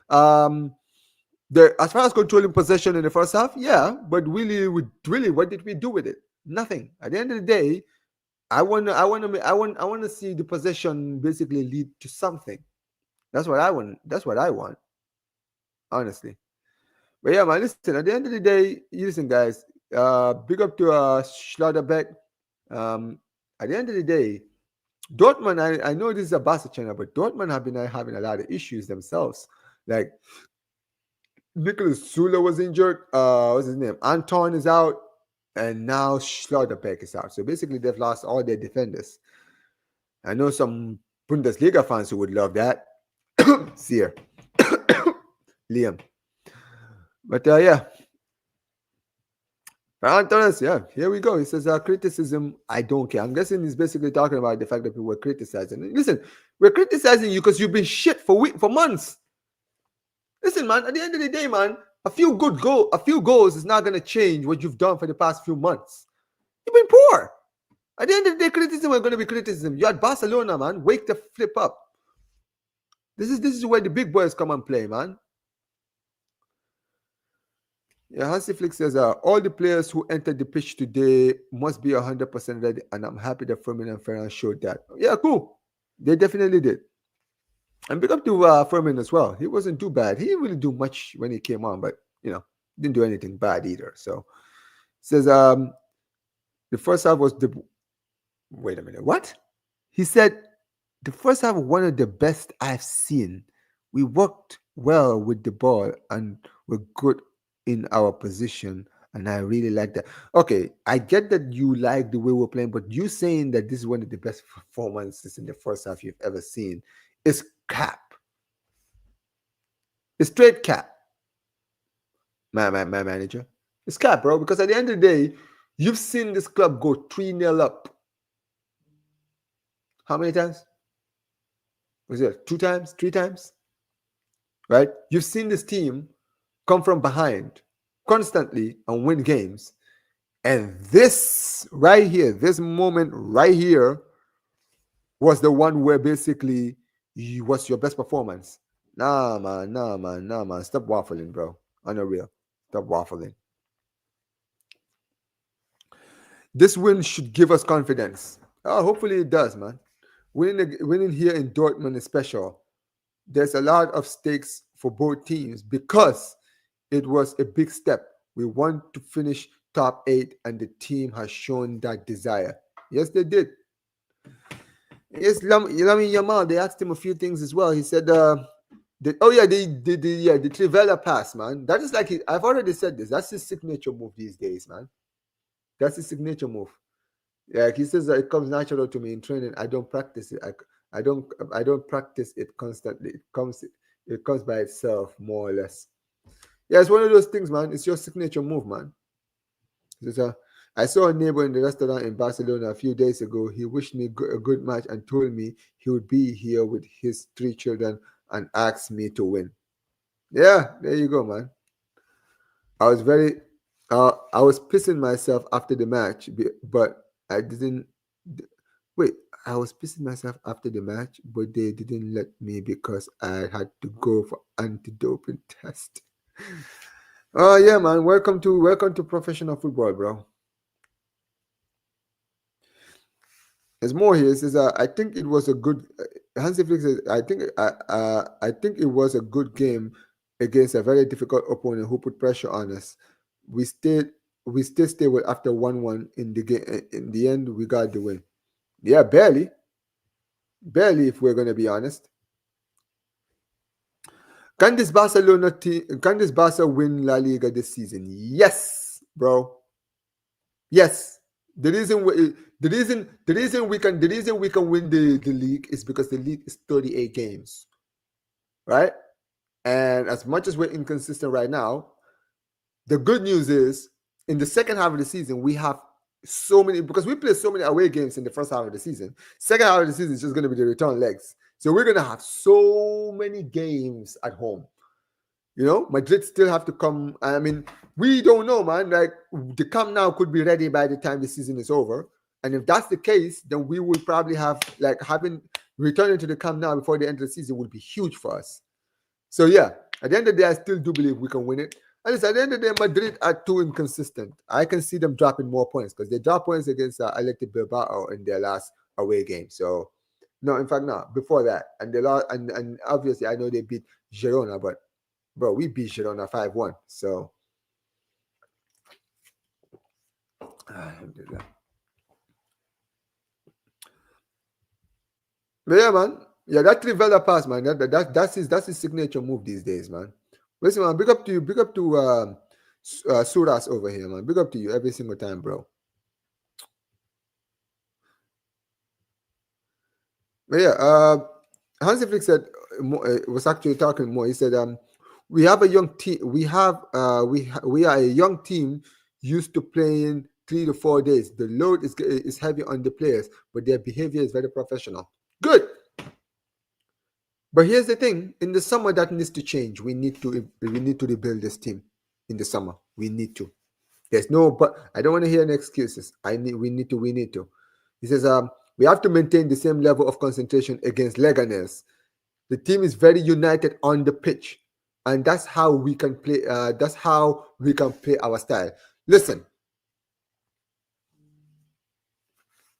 Um, as far as controlling possession in the first half, yeah, but really, what did we do with it? Nothing. At the end of the day, I want to see the possession basically lead to something. That's what I want. That's what I want, honestly. But yeah, man, listen. At the end of the day, listen, guys. Big up to Schlotterbeck. Um, at the end of the day, Dortmund. I know this is a Barca channel, but Dortmund have been having a lot of issues themselves. Like Nicholas Sula was injured. What's his name? Anton is out, and now Schlotterbeck is out. So basically, they've lost all their defenders. I know some Bundesliga fans who would love that. See here, Liam. But yeah, Antonis, yeah, here we go. He says, criticism, I don't care. I'm guessing he's basically talking about the fact that people were criticizing. Listen, we're criticizing you because you've been shit for months. Listen, man, at the end of the day, man, a few goals is not going to change what you've done for the past few months. You've been poor. At the end of the day, criticism is going to be criticism. You're at Barcelona, man. Wake the flip up. This is where the big boys come and play, man. Yeah, Hansi Flick says, all the players who entered the pitch today must be 100% ready, and I'm happy that Fermin and Ferran showed that. Yeah, cool. They definitely did. And big up to Fermin as well. He wasn't too bad. He didn't really do much when he came on, but, didn't do anything bad either. So, says, the first half was the... Wait a minute. What? He said, the first half was one of the best I've seen. We worked well with the ball and were good in our position, and I really like that. Okay, I get that you like the way we're playing, but you saying that this is one of the best performances in the first half you've ever seen is cap. It's straight cap. My manager. It's cap, bro, because at the end of the day, you've seen this club go 3-0 up. How many times? Was it 2 times? 3 times? Right? You've seen this team come from behind constantly and win games. And this right here, this moment right here, was the one where basically was your best performance. Nah, man. Stop waffling, bro. Unreal. Stop waffling. This win should give us confidence. Oh, hopefully it does, man. Winning here in Dortmund is special. There's a lot of stakes for both teams because it was a big step. We want to finish top 8, and the team has shown that desire. Yes, they did. Yes, Lamine Yamal, they asked him a few things as well. He said, the Trivela pass, man. That is like, I've already said this. That's his signature move these days, man. That's his signature move. Yeah, he says that it comes natural to me in training. I don't practice it. I don't practice it constantly. It comes by itself, more or less. Yeah, it's one of those things, man. It's your signature move, man. I saw a neighbor in the restaurant in Barcelona a few days ago. He wished me a good match and told me he would be here with his 3 children and asked me to win. Yeah, there you go, man. I was pissing myself after the match, but I didn't. Wait, I was pissing myself after the match, but they didn't let me because I had to go for anti-doping test. Oh yeah, man. Welcome to professional football, bro. There's more here. It says, I think it was a good. Hansi Flick says, I think it was a good game against a very difficult opponent who put pressure on us. We still stable after 1-1 in the game. In the end, we got the win. Yeah, barely, if we're gonna be honest. Can this Barca win La Liga this season? Yes, bro. Yes. The reason we can win the league is because the league is 38 games, right? And as much as we're inconsistent right now, the good news is in the second half of the season we have so many, because we play so many away games in the first half of the season. Second half of the season is just going to be the return legs, so we're going to have so many games at home. Madrid still have to come. I mean, we don't know, man. Like, the Camp Nou could be ready by the time the season is over. And if that's the case, then we will probably have, like, having returning to the camp now before the end of the season will be huge for us. So yeah, at the end of the day, I still do believe we can win it. And listen, at the end of the day, Madrid are too inconsistent. I can see them dropping more points because they dropped points against Athletic Bilbao in their last away game. So no, in fact, no. Before that, and they lost, and obviously I know they beat Girona, but bro, we beat Girona 5-1. So but yeah, man. Yeah, that Trivela pass, man. That's his signature move these days, man. Listen, man. Big up to you. Big up to Suras over here, man. Big up to you every single time, bro. But yeah, Hansi Flick said was actually talking more. He said, "We have a young team. We are a young team used to playing 3 to 4 days. The load is heavy on the players, but their behavior is very professional. Good. But here's the thing: in the summer, that needs to change. We need to rebuild this team. In the summer, we need to. There's no but. I don't want to hear any excuses. We need to. He says, we have to maintain the same level of concentration against Leganes. The team is very united on the pitch, and that's how we can play. That's how we can play our style. Listen,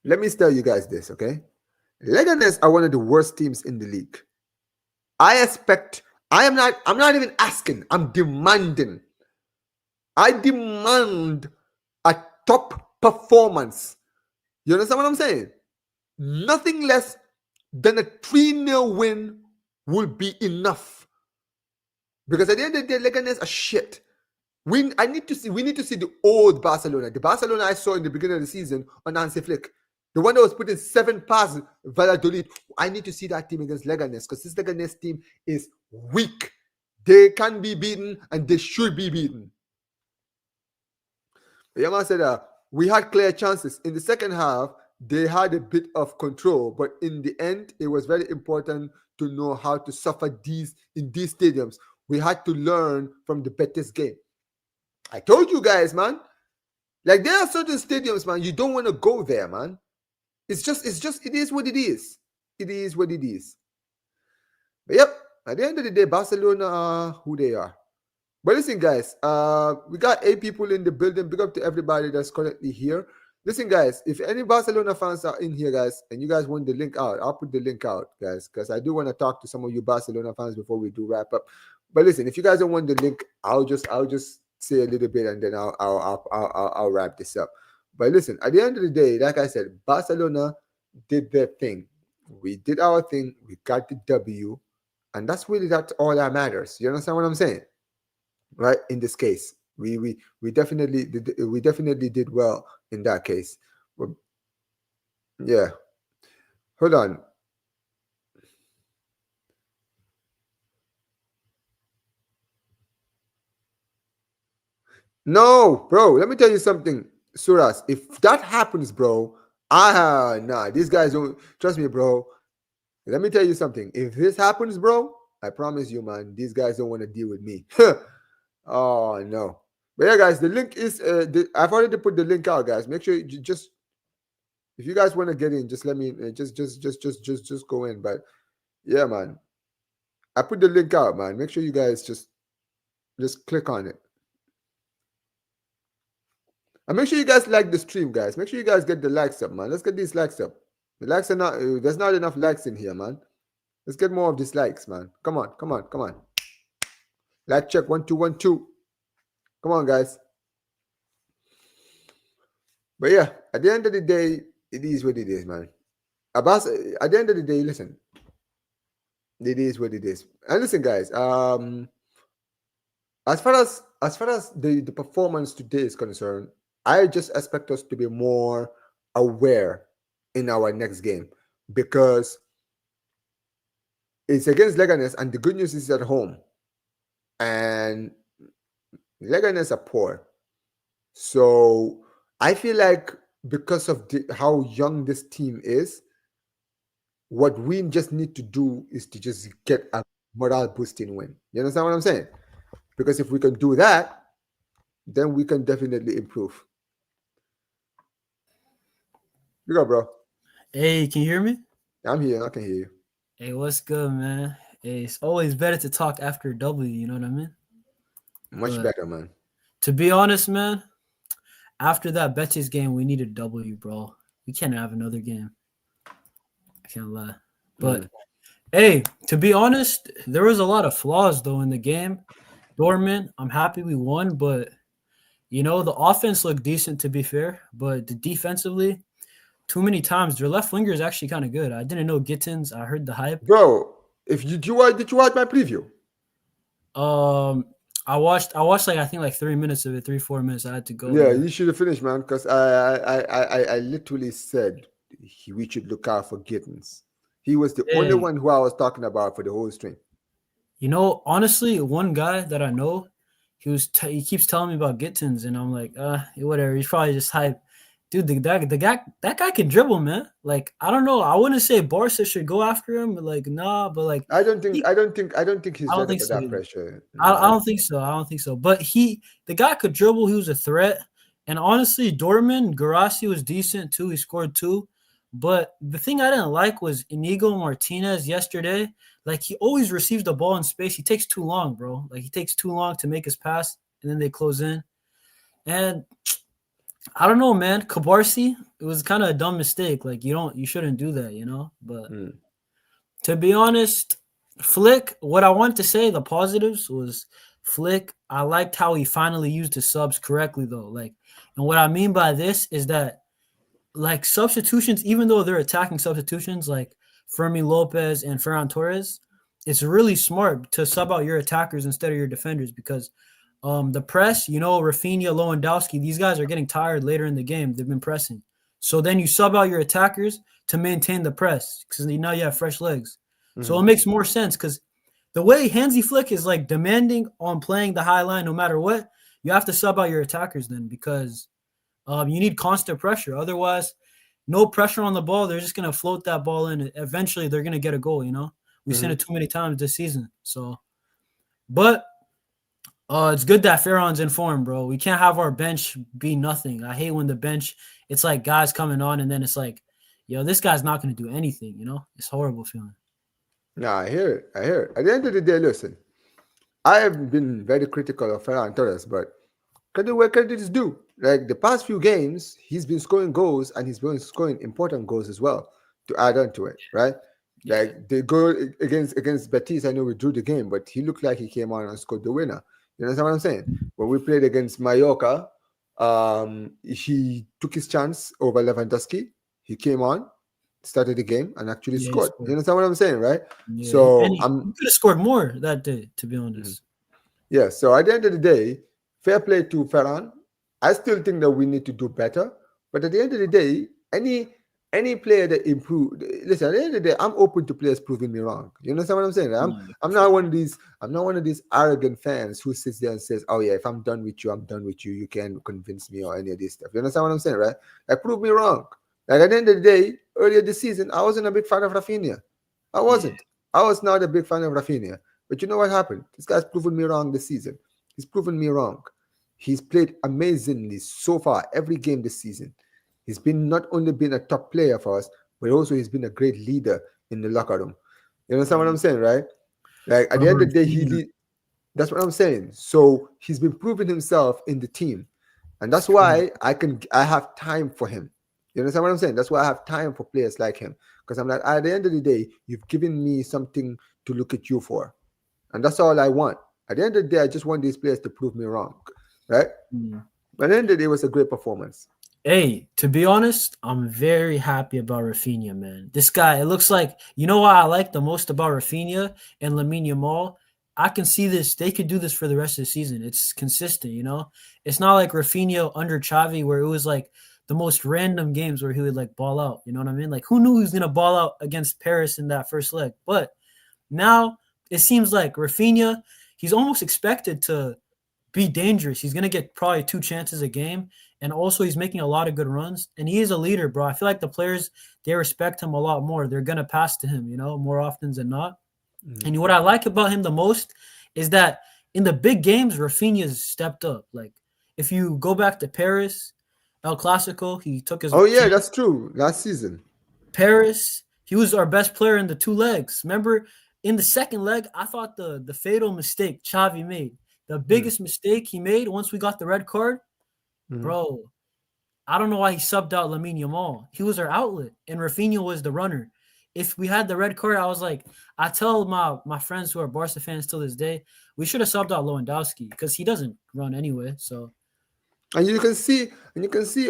let me tell you guys this, okay? Leganes are one of the worst teams in the league. I expect. I am not. I'm not even asking. I'm demanding. I demand a top performance. You understand what I'm saying? Nothing less than a 3-0 win will be enough. Because at the end of the day, Leganes are shit. We need to see the old Barcelona. The Barcelona I saw in the beginning of the season on Hansi Flick. The one that was putting 7 passes, Valladolid. I need to see that team against Leganes because this Leganes team is weak. They can be beaten and they should be beaten. Yaman said we had clear chances. In the second half, they had a bit of control, but in the end, it was very important to know how to suffer in these stadiums. We had to learn from the Betis game. I told you guys, man. Like there are certain stadiums, man, you don't want to go there, man. It is what it is. It is what it is. But yep, at the end of the day, Barcelona are who they are. But listen, guys, we got 8 people in the building. Big up to everybody that's currently here. Listen, guys, if any Barcelona fans are in here, guys, and you guys want the link out, I'll put the link out, guys, because I do want to talk to some of you Barcelona fans before we do wrap up. But listen, if you guys don't want the link, I'll just say a little bit and then I'll wrap this up. But listen, at the end of the day, like I said, Barcelona did their thing. We did our thing. We got the W, and that's all that matters. You understand what I'm saying? Right? In this case, we definitely did well in that case. But yeah, hold on. No, bro. Let me tell you something, Suras. If that happens, bro, nah. These guys don't trust me, bro. Let me tell you something. If this happens, bro, I promise you, man, these guys don't want to deal with me. Oh no. But yeah, guys, the link is. I've already put the link out, guys. Make sure you just if you guys want to get in, just let me just go in. But yeah, man, I put the link out, man. Make sure you guys just click on it. And make sure you guys like the stream, guys. Make sure you guys get the likes up, man. Let's get these likes up. The likes are not. There's not enough likes in here, man. Let's get more of these likes, man. Come on, come on, come on. Like check 1 2 1 2. Come on, guys. But yeah, at the end of the day, it is what it is, man. Abbas, at the end of the day, listen, it is what it is. And listen, guys, as far as the performance today is concerned, I just expect us to be more aware in our next game because it's against Leganes, and the good news is at home, and Leganes are poor. So I feel like because of how young this team is, what we just need to do is to just get a morale boosting win. You understand what I'm saying? Because if we can do that, then we can definitely improve. You go, bro. Hey, can you hear me? I'm here. I can hear you. Hey, what's good, man? Hey, it's always better to talk after a W, you know what I mean? Much But better, man. to be honest, man, after that Betis game, we need a W, bro. We can't have another game. I can't lie. But Mm. hey, to be honest, there was a lot of flaws though in the game. Dortmund, I'm happy we won, but the offense looked decent to be fair, but the defensively, too many times their left winger is actually kind of good. I didn't know Gittins. I heard the hype. Bro, if you did you watch my preview? Um, I watched like I think like 3 minutes of it, 3 4 minutes. I had to go Yeah, though. you should have finished, man. Because I literally said we should look out for Gittins. He was the only Hey, one who I was talking about for the whole stream. honestly, one guy that I know, he keeps telling me about Gittins, and I'm like, whatever. He's probably just hype. Dude, that guy can dribble, man. Like I don't know. I wouldn't say Barca should go after him, but like nah, but like he, I don't think I he's don't ready think for so that either. pressure. I don't think so. I don't think so. But the guy could dribble. He was a threat. And honestly, Dortmund, Garassi was decent too. He scored two. But the thing I didn't like was Inigo Martinez yesterday. Like he always receives the ball in space. He takes too long, bro. Like he takes too long to make his pass, and then they close in. And I don't know, man. Kabarsi, it was kind of a dumb mistake. Like you shouldn't do that, you know. But Mm. to be honest, Flick, what I want to say, the positives was Flick. I liked how he finally used his subs correctly, though. Like, and what I mean by this is that, like, substitutions, even though they're attacking substitutions like Fermi Lopez and Ferran Torres, it's really smart to sub out your attackers instead of your defenders because the press, Rafinha, Lewandowski, these guys are getting tired later in the game. They've been pressing. So then you sub out your attackers to maintain the press because now you have fresh legs. So it Mm-hmm. makes more sense because the way Hansi Flick is like demanding on playing the high line no matter what, you have to sub out your attackers then because you need constant pressure. Otherwise, no pressure on the ball. They're just going to float that ball in. Eventually, they're going to get a goal, you know? We've seen Mm-hmm. it too many times this season. So, but it's good that Farron's in form, bro. We can't have our bench be nothing. I hate when the bench, it's like guys coming on and then it's like, yo, this guy's not going to do anything, you know? It's horrible feeling. Nah, I hear it. I hear it. At the end of the day, listen, I have been very critical of Ferran Torres, but credit where credit is due. Like the past few games, he's been scoring goals and he's been scoring important goals as well to add on to it, right? Yeah. Like the goal against Betis, I know we drew the game, but he looked like he came on and scored the winner. You understand what I'm saying? When we played against Mallorca, he took his chance over Lewandowski. He came on, started the game, and actually Yeah, he scored. You scored. understand what I'm saying, right? Yeah. And So he I'm could have scored more that day, to be mhm. honest. Yeah, so at the end of the day, fair play to Ferran. I still think that we need to do better. But at the end of the day, any player that improved, listen, at the end of the day, I'm open to players proving me wrong. You understand what I'm saying? I'm No, I'm for not sure. one of these I'm not one of these arrogant fans who sits there and says, "Oh yeah, if I'm done with you, I'm done with you. You can't convince me or any of this stuff." You understand what I'm saying, right? Like prove me wrong. Like at the end of the day, earlier this season, I wasn't a big fan of Rafinha. I Yeah. wasn't. I was not a big fan of Rafinha. But you know what happened? This guy's proven me wrong this season. He's proven me wrong. He's played amazingly so far every game this season. He's been not only been a top player for us, but also he's been a great leader in the locker room. You understand what Yeah. I'm saying, right? Like at Bro, the end of the day, he Rafinha, lead. That's what I'm saying. So he's been proving himself in the team, and it's that's crazy. why I have time for him. You understand what I'm saying? That's why I have time for players like him because I'm like at the end of the day, you've given me something to look at you for, and that's all I want. At the end of the day, I just want these players to prove me wrong, right? Mm. But at the end of the day, it was a great performance. Hey, to be honest, I'm very happy about Rafinha, man. This guy, it looks like what I like the most about Rafinha and Lamine Yamal. I can see this. They could do this for the rest of the season. It's consistent, you know. It's not like Rafinha under Xavi where it was like the most random games where he would like ball out. You know what I mean? Like who knew he was gonna ball out against Paris in that first leg? But now it seems like Rafinha, he's almost expected to be dangerous. He's gonna get probably two chances a game, and also he's making a lot of good runs. And he is a leader, bro. I feel like the players they respect him a lot more. They're gonna pass to him, more often than not. Mhm. And what I like about him the most is that in the big games, Rafinha's stepped up. Like if you go back to Paris, El Clasico, he took his Oh yeah, chance. that's true. Last season. Paris, He was our best player in the two legs. Remember, in the second leg, I thought the fatal mistake Xavi made, the Mm, biggest mistake he made once we got the red card, mhm. bro. I don't know why he subbed out Lamine Yamal. He was our outlet, and Rafinha was the runner. If we had the red card, I was like, I tell my friends who are Barca fans till this day, we should have subbed out Lewandowski because he doesn't run anyway. So And you can see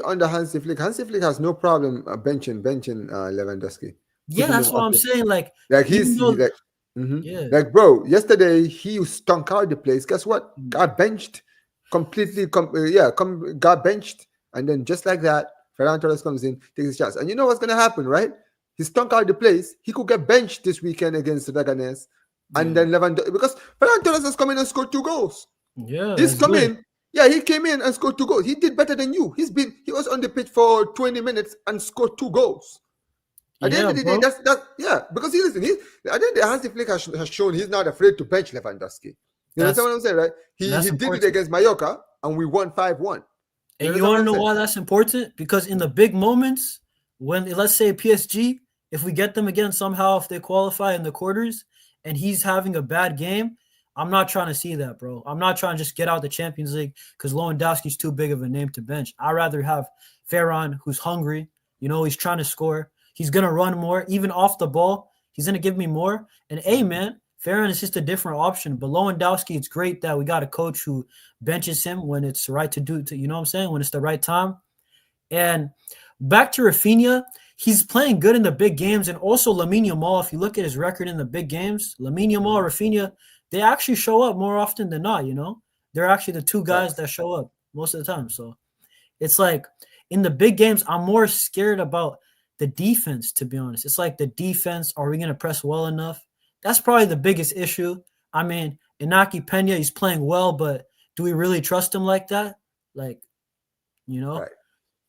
under Hansi Flick. Hansi Flick has no problem benching Lewandowski, yeah, putting him that's what up I'm there. saying. Like Like even though, like, mhm. yeah, Like, bro. Yesterday he stunk out the place. Guess what? mm, Got benched completely. Got benched, and then just like that, Ferran Torres comes in, takes his chance. And you know what's gonna happen, right? He stunk out the place. He could get benched this weekend against the Leganes, and yeah, then Lewandowski, because Ferran Torres has come in and scored 2 goals. yeah, He's that's come good. in. Yeah, he came in and scored 2 goals. He did better than you. He was on the pitch for 20 minutes and scored 2 goals. At the end Yeah, of the day, bro, that's that. Yeah, because he listen. He I think the Hansi Flick has shown he's not afraid to bench Lewandowski. You understand that's what I'm saying, right? He that's did it important. against Mallorca and we won 5-1. You And you understand want what to I'm know saying? why that's important? Because in the big moments, when let's say PSG, if we get them again somehow, if they qualify in the quarters, and he's having a bad game, I'm not trying to see that, bro. I'm not trying to just get out the Champions League because Lewandowski's too big of a name to bench. I'd rather have Ferran, who's hungry. He's trying to score. He's gonna run more, even off the ball. He's gonna give me more. And hey, man, Ferran is just a different option. But Lewandowski, it's great that we got a coach who benches him when it's right to do. You know what I'm saying? When it's the right time. And back to Rafinha, he's playing good in the big games, and also Lamine Yamal. If you look at his record in the big games, Lamine Yamal, Mhm. Rafinha, they actually show up more often than not. They're actually the two guys Facts. that show up most of the time. So it's like in the big games, I'm more scared about the defense. To be honest, it's like the defense. Are we going to press well enough? That's probably the biggest issue. I mean, Inaki Pena, he's playing well, but do we really trust him like that? Like, you know, Right.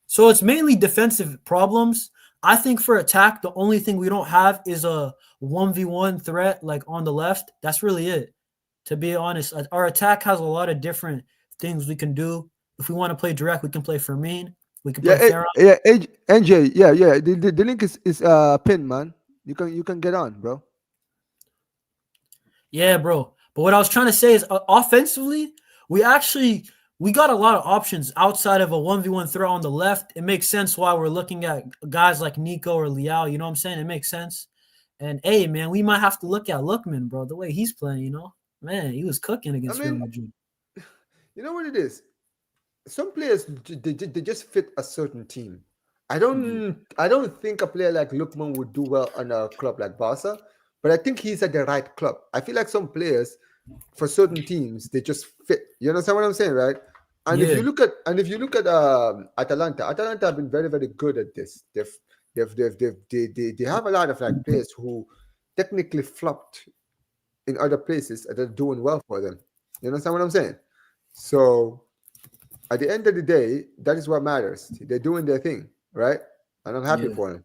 so it's mainly defensive problems. I think for attack, the only thing we don't have is a 1v1 threat like on the left. That's really it. To be honest, our attack has a lot of different things we can do. If we want to play direct, we can play Fermin. We can Yeah, play Farron. NJ. Yeah, yeah. The link is pinned, man. You can get on, bro. Yeah, bro. But what I was trying to say is offensively, we actually we got a lot of options outside of a 1v1 throw on the left. It makes sense why we're looking at guys like Nico or Liao. You know what I'm saying? It makes sense. And hey, man, we might have to look at Lookman, bro. The way he's playing. Man, he was cooking I against Real mean, Madrid. you know what it is. Some players they just fit a certain team. I Yeah, don't I don't think a player like Lukman would do well on a club like Barca, but I think he's at the right club. I feel like some players for certain teams they just fit. You understand what I'm saying, right? And if yeah, you look at Atalanta have been very very good at this. They have a lot of like players who technically flopped in other places and they're doing well for them. You understand what I'm saying? So at the end of the day, that is what matters. They're doing their thing, right? And I'm happy yeah, for them.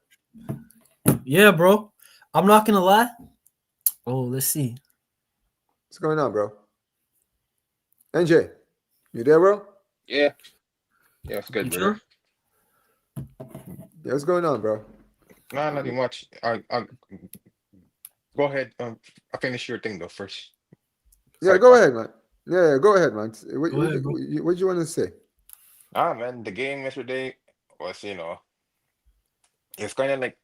yeah, bro. I'm not gonna lie. Oh, let's see. What's going on, bro? NJ, you there, bro? Yeah, yeah, it's good, You brother. sure? Yeah, what's going on, bro? Nah, nothing much. I go ahead. I finish your thing though first. Yeah, Side go talk. ahead, man. Yeah, go ahead, man. What, Go what, ahead, bro. what do you want to say? Ah, man, the game yesterday was, it's kind of like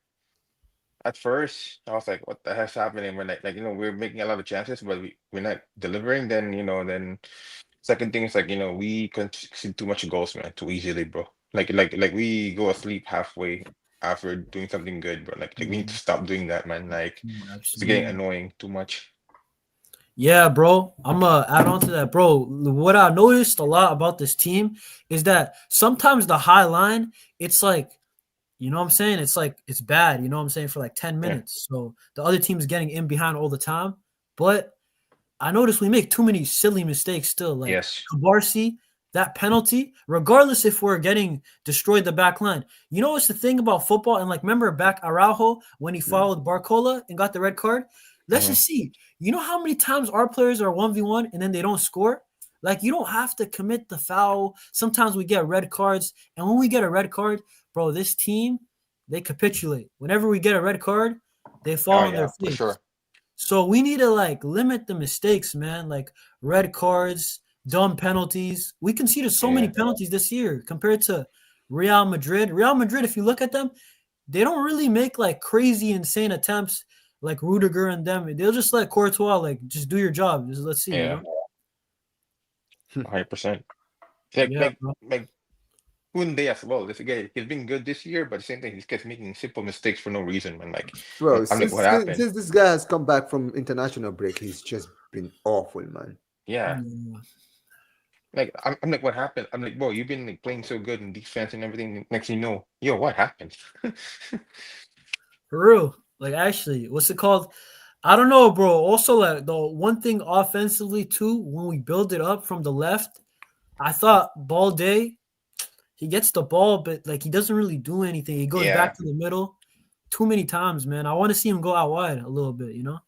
at first I was like, what the heck's happening? We're like, we're making a lot of chances, but we're not delivering. Then second thing is like, we concede too much goals, man, too easily, bro. Like we go asleep halfway after doing something good, bro. Like we need to Mhm. stop doing that, man. Like it's getting Absolutely. annoying too much. Yeah, bro. I'm gonna add on to that, bro. What I noticed a lot about this team is that sometimes the high line, it's like, you know what I'm saying? It's like it's bad, you know what I'm saying, for like 10 Yeah. minutes. So the other team's getting in behind all the time. But I noticed we make too many silly mistakes still. Like Yes. Kabarsi, that penalty, regardless if we're getting destroyed the back line. You know what's the thing about football? And like remember back Araujo when he Mhm. followed Barcola and got the red card? Let's Hmm. just see. You know how many times our players are 1v1 and then they don't score? Like you don't have to commit the foul. Sometimes we get red cards. And when we get a red card, bro, this team, they capitulate. Whenever we get a red card, They Oh fall on their yeah, for face. sure. So we need to like limit the mistakes, man. Like red cards, dumb penalties. We conceded so many Yeah, penalties this year compared to Real Madrid. Real Madrid, if you look at them, they don't really make like crazy, insane attempts like Rudiger and them. They'll just let Courtois like just do your job. Just let's see, you yeah, know. 100%. Like Yeah, like bro. like Kunde as well. This guy, he's been good this year, but at the same time, he's just making simple mistakes for no reason, man. Like, Bro, I'm like, what happened? since this guy has come back from international break, he's just been awful, man. Yeah, Yeah. like I'm like, what happened? I'm like, bro, you've been like playing so good in defense and everything. Next thing you know, yo, what happened? For real. Like actually, what's it called? I don't know, bro. Also, like the one thing offensively too, when we build it up from the left, I thought Balde, he gets the ball, but like he doesn't really do anything. He goes back Yeah, to the middle too many times, man. I want to see him go out wide a little bit, you know?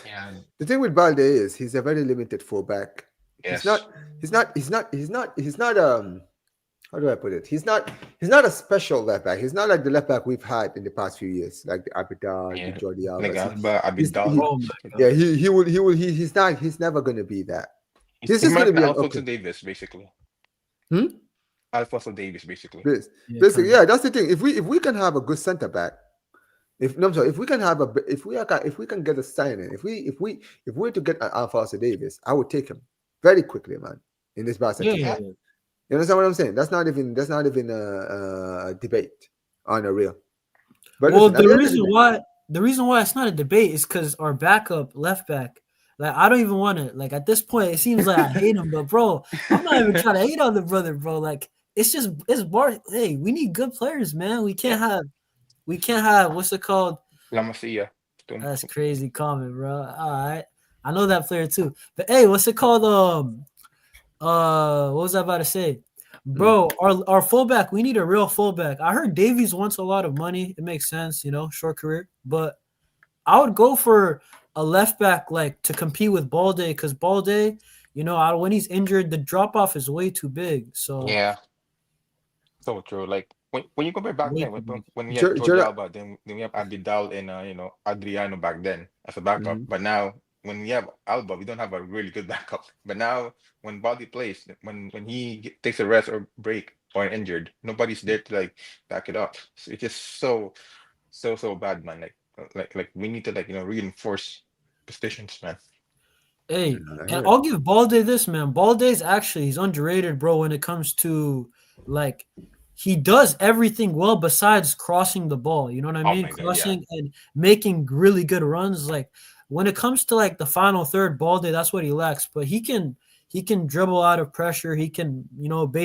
yeah, The thing with Balde is he's a very limited fullback. He's yes, not. He's not. He's not. He's not. He's not. How do I put it? He's not. He's not a special left back. He's not like the left back we've had in the past few years, like the Abidal, the yeah. Jordi Like Alba. Alba, He's Abidal. he, Oh my yeah. god. He's not. He's never gonna be that. He's He's just more gonna like be the an Alfonso okay. Davis, basically. Hmm? Alfonso Davis, basically. Yeah, Basically, kind of. yeah. That's the thing. If we can have a good center back, if no, I'm sorry, if we can have a if we can get a signing, if we're to get an Alfonso Davis, I would take him very quickly, man. In this Barca Yeah, team, yeah, Yeah, yeah. you understand what I'm saying? That's not even a debate on a real. But Well, listen, at the the end of the reason day, why the reason why it's not a debate is because our backup left back, like I don't even want to like at this point it seems like I hate him, but bro, I'm not even trying to hate on the brother, bro. Like it's just it's bar. Hey, we need good players, man. yeah. We can't have what's it called? La Masia. That's crazy comment, bro. All right, I know that player too. But hey, what's it called? What was I about to say? mm, Bro, our fullback, we need a real fullback. I heard Davies wants a lot of money. It makes sense, you know, short career. But I would go for a left back like to compete with Balde because Balde, when he's injured, the drop off is way too big. So Yeah, so true. Like when you compare back way then, too big. when we had Jordi Jordan, Alba, then we have Abidal and Adriano back then as a backup. mhm. But now when we have Alba, we don't have a really good backup. But now when Body plays, when he takes a rest or break or injured, nobody's there to like back it up. So it's just so bad, man. Like we need to like reinforce positions, man. Hey, I and heard. I'll give Balde this, man. Balde's actually he's underrated, bro, when it comes to like he does everything well besides crossing the ball. You know what I Oh mean? my God, yeah. Crossing and making really good runs. Like when it comes to like the final third, Balde, that's what he lacks. But he can dribble out of pressure. He can,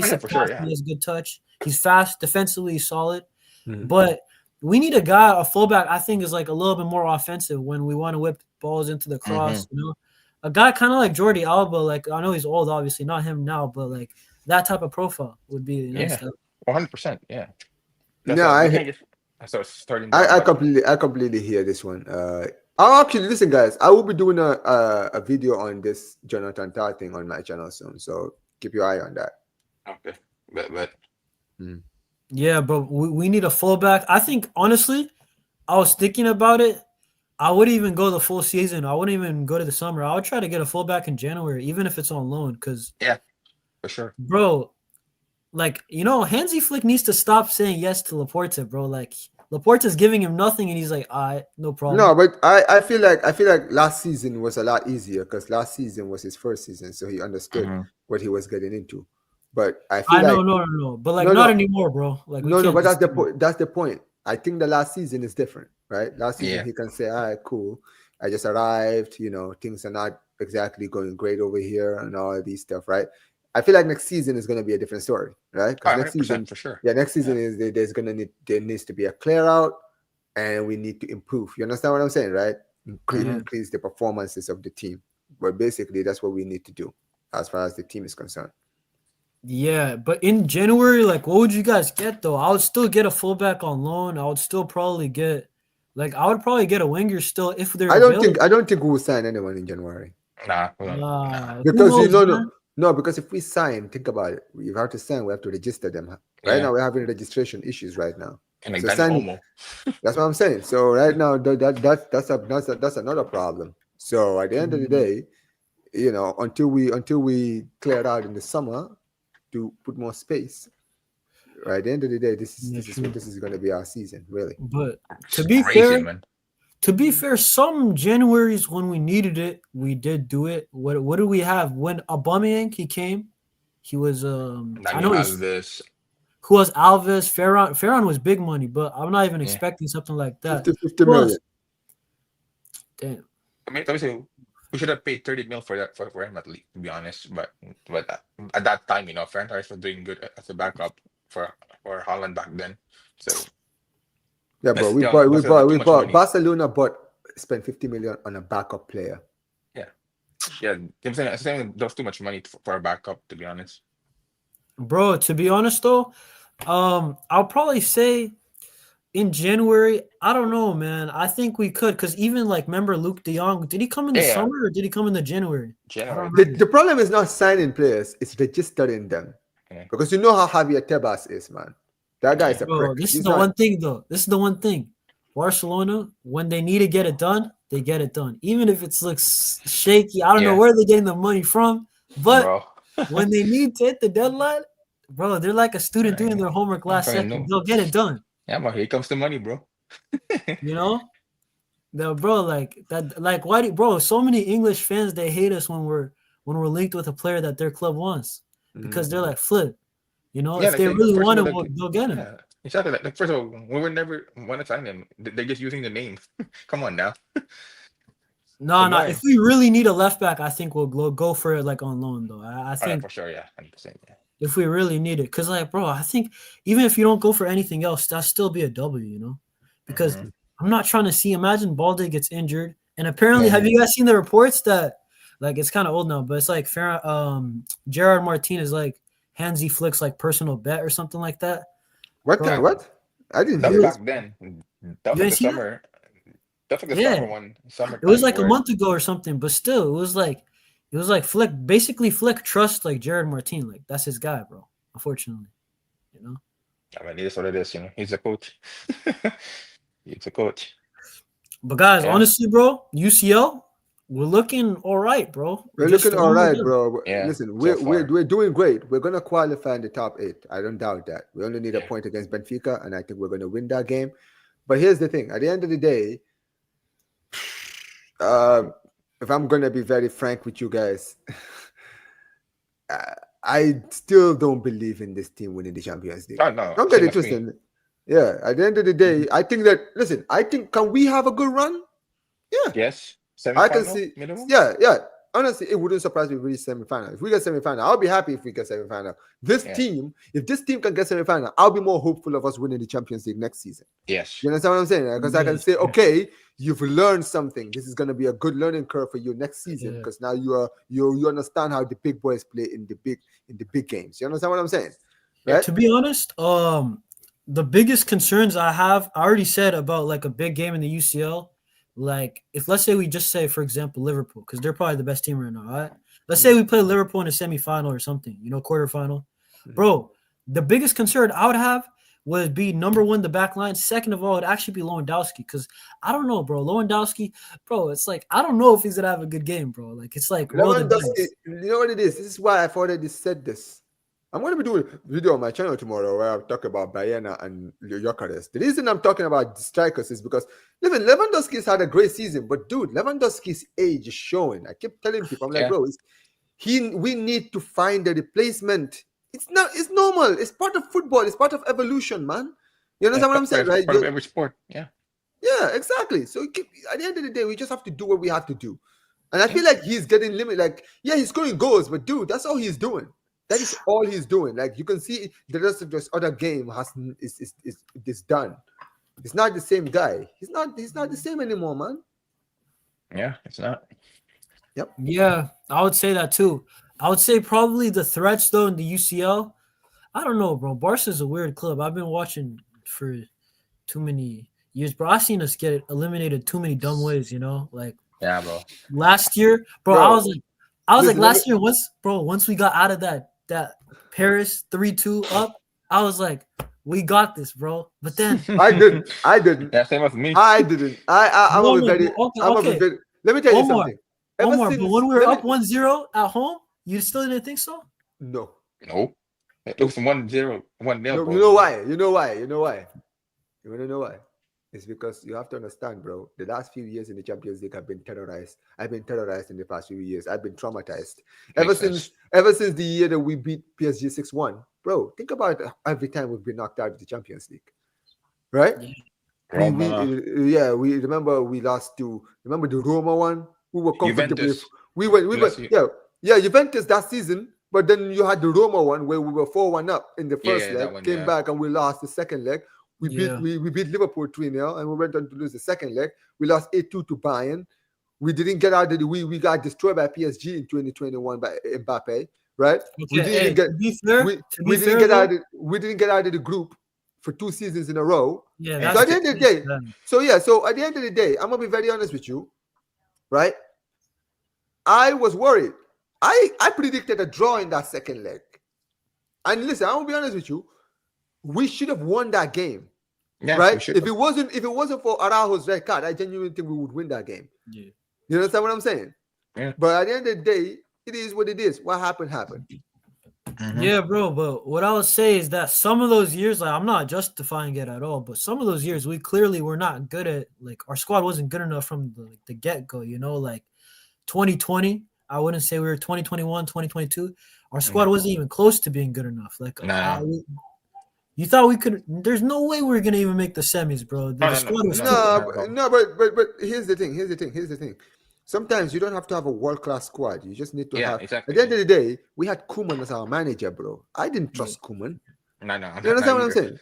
Oh yeah, basic for sure, pass. yeah. He has good touch. He's fast, defensively he's solid. Mhm. But we need a fullback. I think is like a little bit more offensive when we want to whip balls into the Mm-hmm. cross. A guy kind of like Jordi Alba. Like I know he's old, obviously not him now, but like that type of profile would be nice. Yeah, 100%. Yeah. That's No, why we I can't just start starting down, but I completely hear this one. I'll actually listen, guys. I will be doing a video on this Jonathan Tah thing on my channel soon, so keep your eye on that. okay. But Mm. Yeah, but we need a fullback. I think honestly, I was thinking about it. I wouldn't even go the full season. I wouldn't even go to the summer. I would try to get a fullback in January, even if it's on loan. Because, yeah, for sure. bro, like Hansi Flick needs to stop saying yes to Laporta, bro. Like Laporta's giving him nothing, and he's like, "All right, no No, problem." but I feel like last season was a lot easier because last season was his first season, so he understood Hmm. what he was getting into. But I feel I like know, no, but like no, not no, anymore, bro. Like we no. can't But that's just. the point. That's the point. I think the last season is different, right? Last season Yeah. he can say, "All right, cool. I just arrived. Things are not exactly going great over here, and all of these stuff, right?" I feel like next season is going to be a different story, right? Because next 100% season, for sure. yeah, next Yeah. season there needs to be a clear out, and we need to improve. You understand what I'm saying, right? Increase, Hmm. Yeah, increase the performances of the team. But basically, that's what we need to do as far as the team is concerned. yeah, but in January, like, what would you guys get though? I would still get a fullback on loan. I would still probably get, like, I would probably get a winger still if they're I don't think I available. don't think we'll sign anyone in January Nah, nah. Who because knows, no, man? no, because if we sign, think about it. We have to sign. We have to register them. Right Yeah. now, we're having registration issues right now. And like So Dani San, Olmo. that's what I'm saying. So right now, that's another problem. So at the end of the Mm, day, until we clear it out in the summer to put more space. Right at the end of the day, this is yeah, this is what true. this is going to be our season, really. But to It's be crazy, fair, man. some Januaries when we needed it, we did do it. What do we have? When Aubameyang he came, he was I Daniel know he's Alves. who was Alves, Ferran. Ferran was big money, but I'm not even Yeah. expecting something like that. 50 Who million. else? Damn. I mean, obviously, we should have paid 30 mil for that for him at least, to be honest. But at that time, Ferran Torres was doing good as a backup for Holland back then. So Yeah, that's bro. We still bought we was still bought too we much bought money. Barcelona spent 50 million on a backup player. Yeah, yeah. I'm saying that was too much money for a backup, to be honest. Bro, to be honest though, I'll probably say in January, I don't know, man. I think we could because even like remember Luke De Jong, did he come in the Yeah, yeah. summer or did he come in the January? I don't January. The, remember. the problem is not signing players, it's registering them. Yeah, Because you know how Javier Tebas is, man. That guy is yeah. a prick. Bro, this is He's the not. one thing though. This is the one thing. Barcelona, when they need to get it done, they get it done. Even if it looks shaky, I don't know Yeah, where they're getting the money from, but bro. when they need to hit the deadline, bro, they're like a student doing I, their homework I last fucking second. know. They'll get it done. Yeah, but here comes the money, bro. You know? No, bro, like that, like why do bro? So many English fans they hate us when we're linked with a player that their club wants because they're Mhm. like flip. You know, Yeah, if they like really first of want all, him, they'll get him. yeah, exactly. Like first of all, we would never want to sign him. They're just using the name. Come on now, it's No, no. If annoying. we really need a left back, I think we'll go for it like on loan though. I Oh, yeah, think for sure. Yeah, 100%. Yeah. if we really need it, cause like, bro, I think even if you don't go for anything else, that'll still be a W. You know, because Hmm. I'm not trying to see. Imagine Balde gets injured, and apparently, have Yeah. you guys seen the reports that like it's kind of old now, but it's like Gerard Martinez like handsy flicks like personal bet or something like that, What bro. kind? Yeah. What? I didn't That It was hear was this. back then. That was you like didn't the see that? summer. That's like the Yeah, summer one, it was summertime like a where month ago or something, but still, it was like Flick basically Flick trusts like Jared Martin, like that's his guy, bro. Unfortunately, you know. I mean, it is what it is. He's a coach. He's a coach. But guys, Yeah. honestly, bro, UCL, we're looking all right, bro. We're Just looking all one more right, done. bro. Yeah. Listen, So we're far. we're doing great. We're gonna qualify in the top eight. I don't doubt that. We only need a Yeah. point against Benfica, and I think we're gonna win that game. But here's the thing: at the end of the day, um, if I'm gonna be very frank with you guys, I still don't believe in this team winning the Champions League. Oh no, Don't get same it as me. twisted. Yeah, at the end of the day, I think that listen, I think can we have a good run? Yeah, Yes, I can semifinal see. minimum. Yeah, yeah. Honestly, it wouldn't surprise me if we reach semifinal. If we get semifinal, I'll be happy if we get semifinal. Yeah. If this team can get semifinal, I'll be more hopeful of us winning the Champions League next season. Yes. You understand what I'm saying? Because I can Yes, say, yeah, okay, you've learned something. This is going to be a good learning curve for you next season yeah. because now you understand how the big boys play in the big games. You understand what I'm saying? Yeah, Right? to be honest, the biggest concerns I have, I already said about like a big game in the UCL. Like, if let's say we just say, for example, Liverpool, because they're probably the best team right now, all right? Let's say Mhm, we play Liverpool in a semifinal or something, quarterfinal. mhm. Bro, the biggest concern I would have would be number one, the back line. Second of all, it'd actually be Lewandowski, because I don't know, bro. Lewandowski, bro, it's like I don't know if he's gonna have a good game, bro. Like it's like roll the Lewandowski, dice. you know what it is? This is why I've already said this. I'm going to be doing a video on my channel tomorrow where I talk about Bayana and Gyökeres. The reason I'm talking about the strikers is because Lewandowski's had a great season, but dude, Lewandowski's age is showing. I keep telling people, I'm like, Yeah. bro, we need to find a replacement. It's normal. It's part of football. It's part of evolution, man. You Yeah. understand what I'm saying, right? Part of every sport. Yeah. Yeah, exactly. So at the end of the day, we just have to do what we have to do. And I Yeah. feel like he's getting limited. Like, yeah, he's scoring goals, but dude, that's all he's doing. That is all he's doing. Like you can see the rest of this other game is done. It's not the same guy. He's not the same anymore, man. Yeah. It's not. Yep. Yeah, I would say that too. I would say probably the threats though in the UCL. I don't know, bro. Barca's a weird club. I've been watching for too many years, bro. I've seen us get eliminated too many dumb ways. Like Yeah, bro. last year, bro. I Bro, was like, I was like listen, let me last year once we got out of that Paris 3-2 up. I was like, we got this, bro. But then I didn't. I didn't. Yeah, same as me. I didn't. I'm no, gonna be no, very. okay, I'm gonna be okay. very. Let me tell you One more, something. one Ever more. But since, when we were let me. up 1-0 at home, you still didn't think so? No, No, it nope. was 1-0, 1-0, No, you bro. know why? You know why? You know why? You want to know why? It's because you have to understand, bro. The last few years in the Champions League, I've been terrorized. I've been terrorized in the past few years. I've been traumatized ever Makes since. sense. Ever since the year that we beat PSG 6-1, bro. Think about every time we've been knocked out of the Champions League, right? Yeah. We Roma, yeah, we remember we lost to, remember the Roma one. We were comfortably, Juventus. we went, Last year. yeah, Juventus that season. But then you had the Roma one where we were 4-1 up in the Yeah, first yeah, leg, that one. came Yeah, back and we lost the second leg. We beat Yeah. we beat Liverpool 3-0 and we went on to lose the second leg. We lost 8-2 to Bayern. We didn't get out of the, we got destroyed by PSG in 2021 by Mbappe, right? We Okay. didn't even Hey, get, to be fair though, we didn't get out of the group for 2 seasons in a row. yeah, and So at the still, end of the that's day, bad. so at the end of the day, I'm gonna be very honest with you, right? I was worried. I predicted a draw in that second leg. And listen, I'm gonna be honest with you. We should have won that game, yeah, we right? should If have. it wasn't for Araujo's red card, I genuinely think we would win that game. Yeah. You understand what I'm saying? Yeah. But at the end of the day, it is what it is. What happened happened. Mm-hmm. Yeah, bro. But what I would say is that some of those years, like I'm not justifying it at all, but some of those years we clearly were not good at. Like our squad wasn't good enough from the get go. You know, like 2020. I wouldn't say we were 2021, 2022. Our squad wasn't even close to being good enough. Like Nah, you thought we could. There's no way we were gonna even make the semis, bro. The, no, the no, no, squad was no, too. No, not at all. no, but here's the thing. Here's the thing. Sometimes you don't have to have a world class squad. You just need to Yeah, have. At exactly. the end Yeah. of the day, we had Kuman as our manager, bro. I didn't Yeah. trust Kuman. No, no, You not understand what I'm either. saying?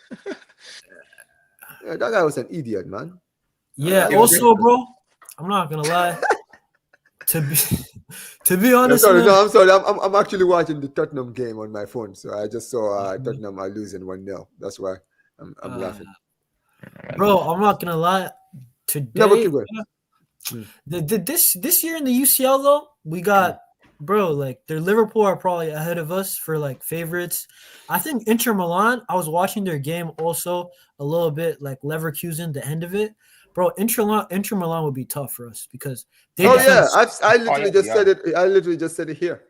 Yeah, that guy was an idiot, man. Yeah. Yeah, but I there's, Also, bro, I'm not gonna lie. To be to be I'm honest, sorry. man. No, I'm sorry. I'm actually watching the Tottenham game on my phone, so I just saw Mhm. Tottenham are losing 1-0. That's why I'm Uh, laughing. bro, I'm not gonna lie. No, but Today, keep going. Mm. this year in the UCL though, we got bro like their Liverpool are probably ahead of us for like favorites. I think Inter Milan. I was watching their game also a little bit like Leverkusen. The end of it, bro. Inter Milan would be tough for us because they Oh yeah. defend. yeah, I Oh literally yeah, just yeah. said it. I literally just said it here.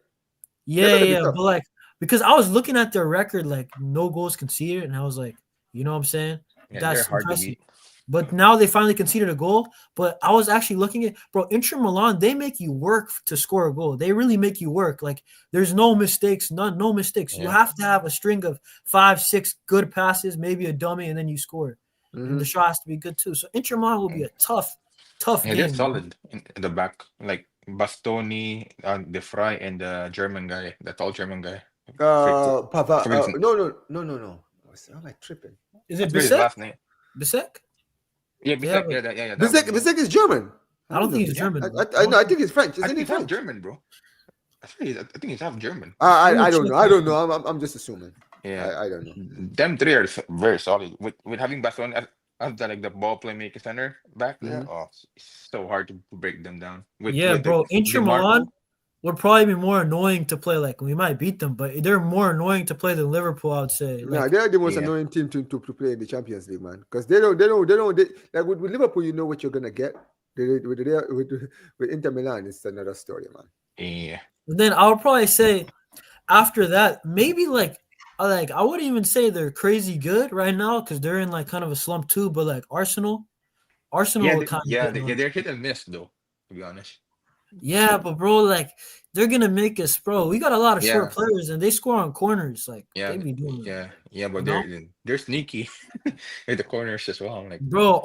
They're Yeah, gonna be yeah, tough. but like because I was looking at their record, like no goals conceded, and I was like, you know what I'm saying? Yeah, they're That's hard to impressive. beat. But now they finally conceded a goal. But I was actually looking at bro, Inter Milan, they make you work to score a goal. They really make you work. Like there's no mistakes, no mistakes. You Yeah. have to have a string of 5, 6 good passes, maybe a dummy, and then you score. And the Hmm. shot has to be good too. So Inter Milan will be a tough Yeah, they're game, bro. solid in the back. Like Bastoni, De Vrij, and the German guy, the tall German guy. Pava. Forget his, No. How am I tripping? Is I it forget his Bisek? last name. Bisek? Yeah, They have Bisek. a, Yeah, that Bizek, one. Yeah, Bizek is German. I How do don't you know think he's this? yeah. German, bro. I know. I think he's French. I Isn't think he he's half French? German, bro. I think he's half German. Let me I don't check know. I real don't know. quick. I'm just assuming. Yeah, I don't know. them three are very solid. With having Bastoni as the like the ball playmaker center back there. Hmm. Oh, it's so hard to break them down. Yeah, With the bro. Inter Milan Demarco. would probably be more annoying to play. Like we might beat them, but they're more annoying to play than Liverpool. I would say. No, Like they're the most Yeah, annoying team to play in the Champions League, man. Because like with Liverpool, you know what you're gonna get. With Inter Milan, it's another story, man. yeah. and then I would probably say after that, maybe like I wouldn't even say they're crazy good right now because they're in like kind of a slump too. But like Arsenal will kind of get annoying. They're hit and miss though. To be honest. Yeah, but bro, like they're gonna make us, bro. We got a lot of short Yeah, players and they score on corners. Like yeah, they be doing, yeah. you But know, they're sneaky in the corners as well. I'm like, bro.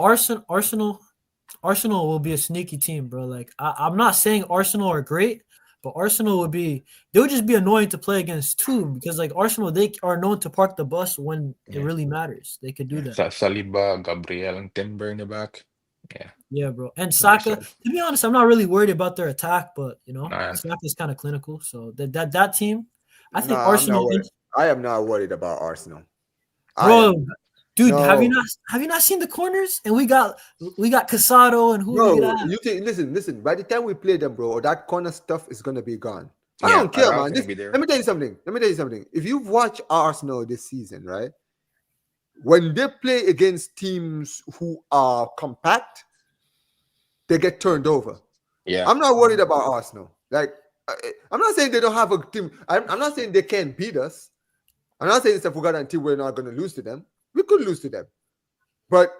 Arsenal will be a sneaky team, bro. Like I'm not saying Arsenal are great, but Arsenal would be they would just be annoying to play against too because like Arsenal they are known to park the bus when it yeah, really matters. They could do that. Saliba, Gabriel, and Timber in the back. Yeah, Yeah, bro. And very Saka, solid. to be honest, I'm not really worried about their attack, but you know, Nah, Saka's kind of clinical. So that team, I No, think I'm not Arsenal, worried. I am not worried about Arsenal. I bro, am. dude, No, have you not seen the corners? And we got Casado and who do we get bro. out? You think? Listen. By the time we play them, bro, that corner stuff is gonna be gone. I yeah, don't care, Arau's man. gonna This. be there. Let me tell you something. If you've watched Arsenal this season, right? when they play against teams who are compact, they get turned over. Yeah. I'm not worried about Arsenal. Like, I'm not saying they don't have a team. I'm not saying they can't beat us. I'm not saying it's a forgotten team. We're not going to lose to them. We could lose to them, but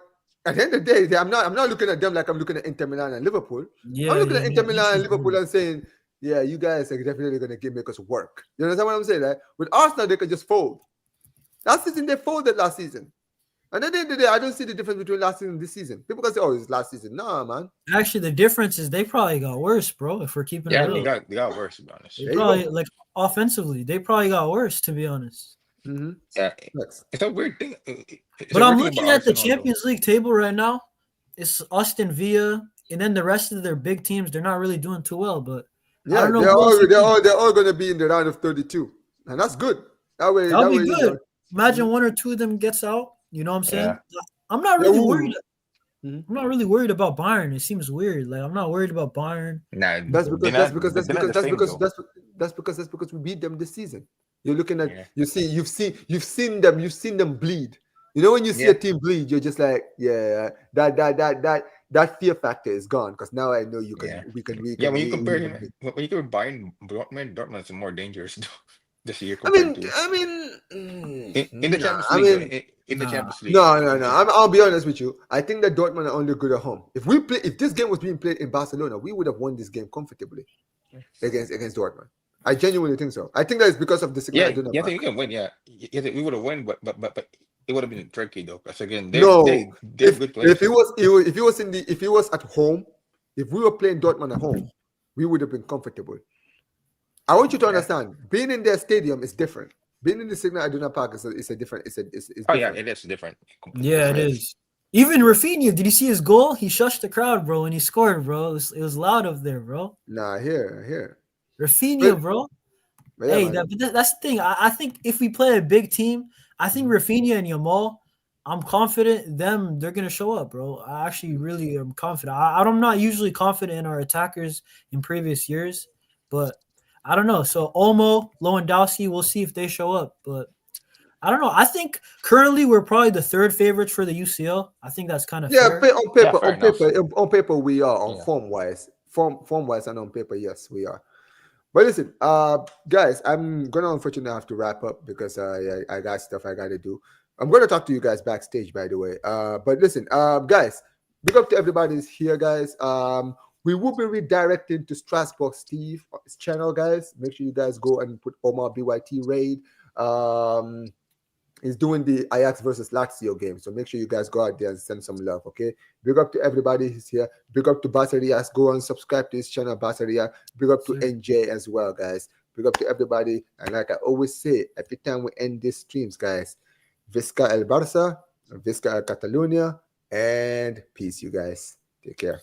at the end of the day, I'm not looking at them like I'm looking at Inter Milan and Liverpool. I'm Yeah, looking yeah, at Inter makes Milan and sense. Liverpool and saying, yeah, you guys are definitely going to make us work. You understand what I'm saying? Right? With Arsenal, they can just fold. Last season, they folded last season. And at the end of the day, I don't see the difference between last season and this season. People can say, oh, it's last season. Nah, man. Actually, the difference is they probably got worse, bro. If we're keeping it Yeah, real, they got worse, to be honest. they There you probably go. like offensively, they probably got worse. To be honest, Mm-hmm. Yeah, Next. it's a weird thing. It's but a I'm weird thing about looking at the Arsenal, though. Champions League table right now. It's Austin Villa, and then the rest of their big teams. They're not really doing too well, but I Yeah, don't know who else. they're all going to be in the round of 32. And that's good. That would be you know. good. Imagine Mhm. one or two of them gets out. You know what I'm Yeah. saying? I'm not Yeah, really worried. Mhm. I'm not really worried about Bayern. It seems weird. Like I'm not worried about Bayern. Nah, That's they're because not. They're not the same, though. that's because we beat them this season. You're looking at Yeah. you've seen them bleed. You know when you see a Yeah. team bleed, you're just like, yeah, that fear factor is gone because now I know you can Yeah. we can we Yeah. can When you we compare can him, beat. when you compare Bayern, Dortmund's more dangerous this year I compared mean, to I mean, in the nah, Champions I League, though. mean, In the Nah, Champions League, no. I'll be honest with you. I think that Dortmund are only good at home. If this game was being played in Barcelona, we would have won this game comfortably against Dortmund. I genuinely think so. I think that is because of the signal yeah, Iduna yeah, I Park. think we can win. Yeah, yeah, we would have won, but it would have been tricky though. Because again, No, they have good if players it though. was if it was if it was at home, if we were playing Dortmund at home, we would have been comfortable. I want you to Yeah. understand, being in their stadium is different. Being in the Signal Iduna Park is a different. It's Oh yeah, different. it is different, completely yeah, it different. is. Even Rafinha, did you see his goal? He shushed the crowd, bro, and he scored, bro. It was loud up there, bro. Nah, here. But, Rafinha, bro. but yeah, Hey, man. that's the thing. I think if we play a big team, I think Mhm. Rafinha and Yamal, I'm confident they're gonna show up, bro. I actually really am confident. I'm not usually confident in our attackers in previous years, but I don't know. So Olmo, Lewandowski, we'll see if they show up. But I don't know. I think currently we're probably the third favorites for the UCL. I think that's kind of Yeah, fair. Yeah, fair enough. on paper we are on Yeah. form wise, and on paper, yes, we are. But listen, guys, I'm gonna unfortunately have to wrap up because I got stuff I gotta do. I'm gonna talk to you guys backstage, by the way. But listen, guys, big up to everybody who's here, guys. We will be redirecting to Strasbourg Steve's channel, guys. Make sure you guys go and put Omar BYT raid. Um, He's doing the Ajax versus Lazio game. So make sure you guys go out there and send some love, okay? Big up to everybody who's here. Big up to Basaria. Go and subscribe to his channel, Basaria. Big up to Sure. NJ as well, guys. Big up to everybody. And like I always say, every time we end these streams, guys, Visca El Barça, Visca El Catalunya, and peace, you guys. Take care.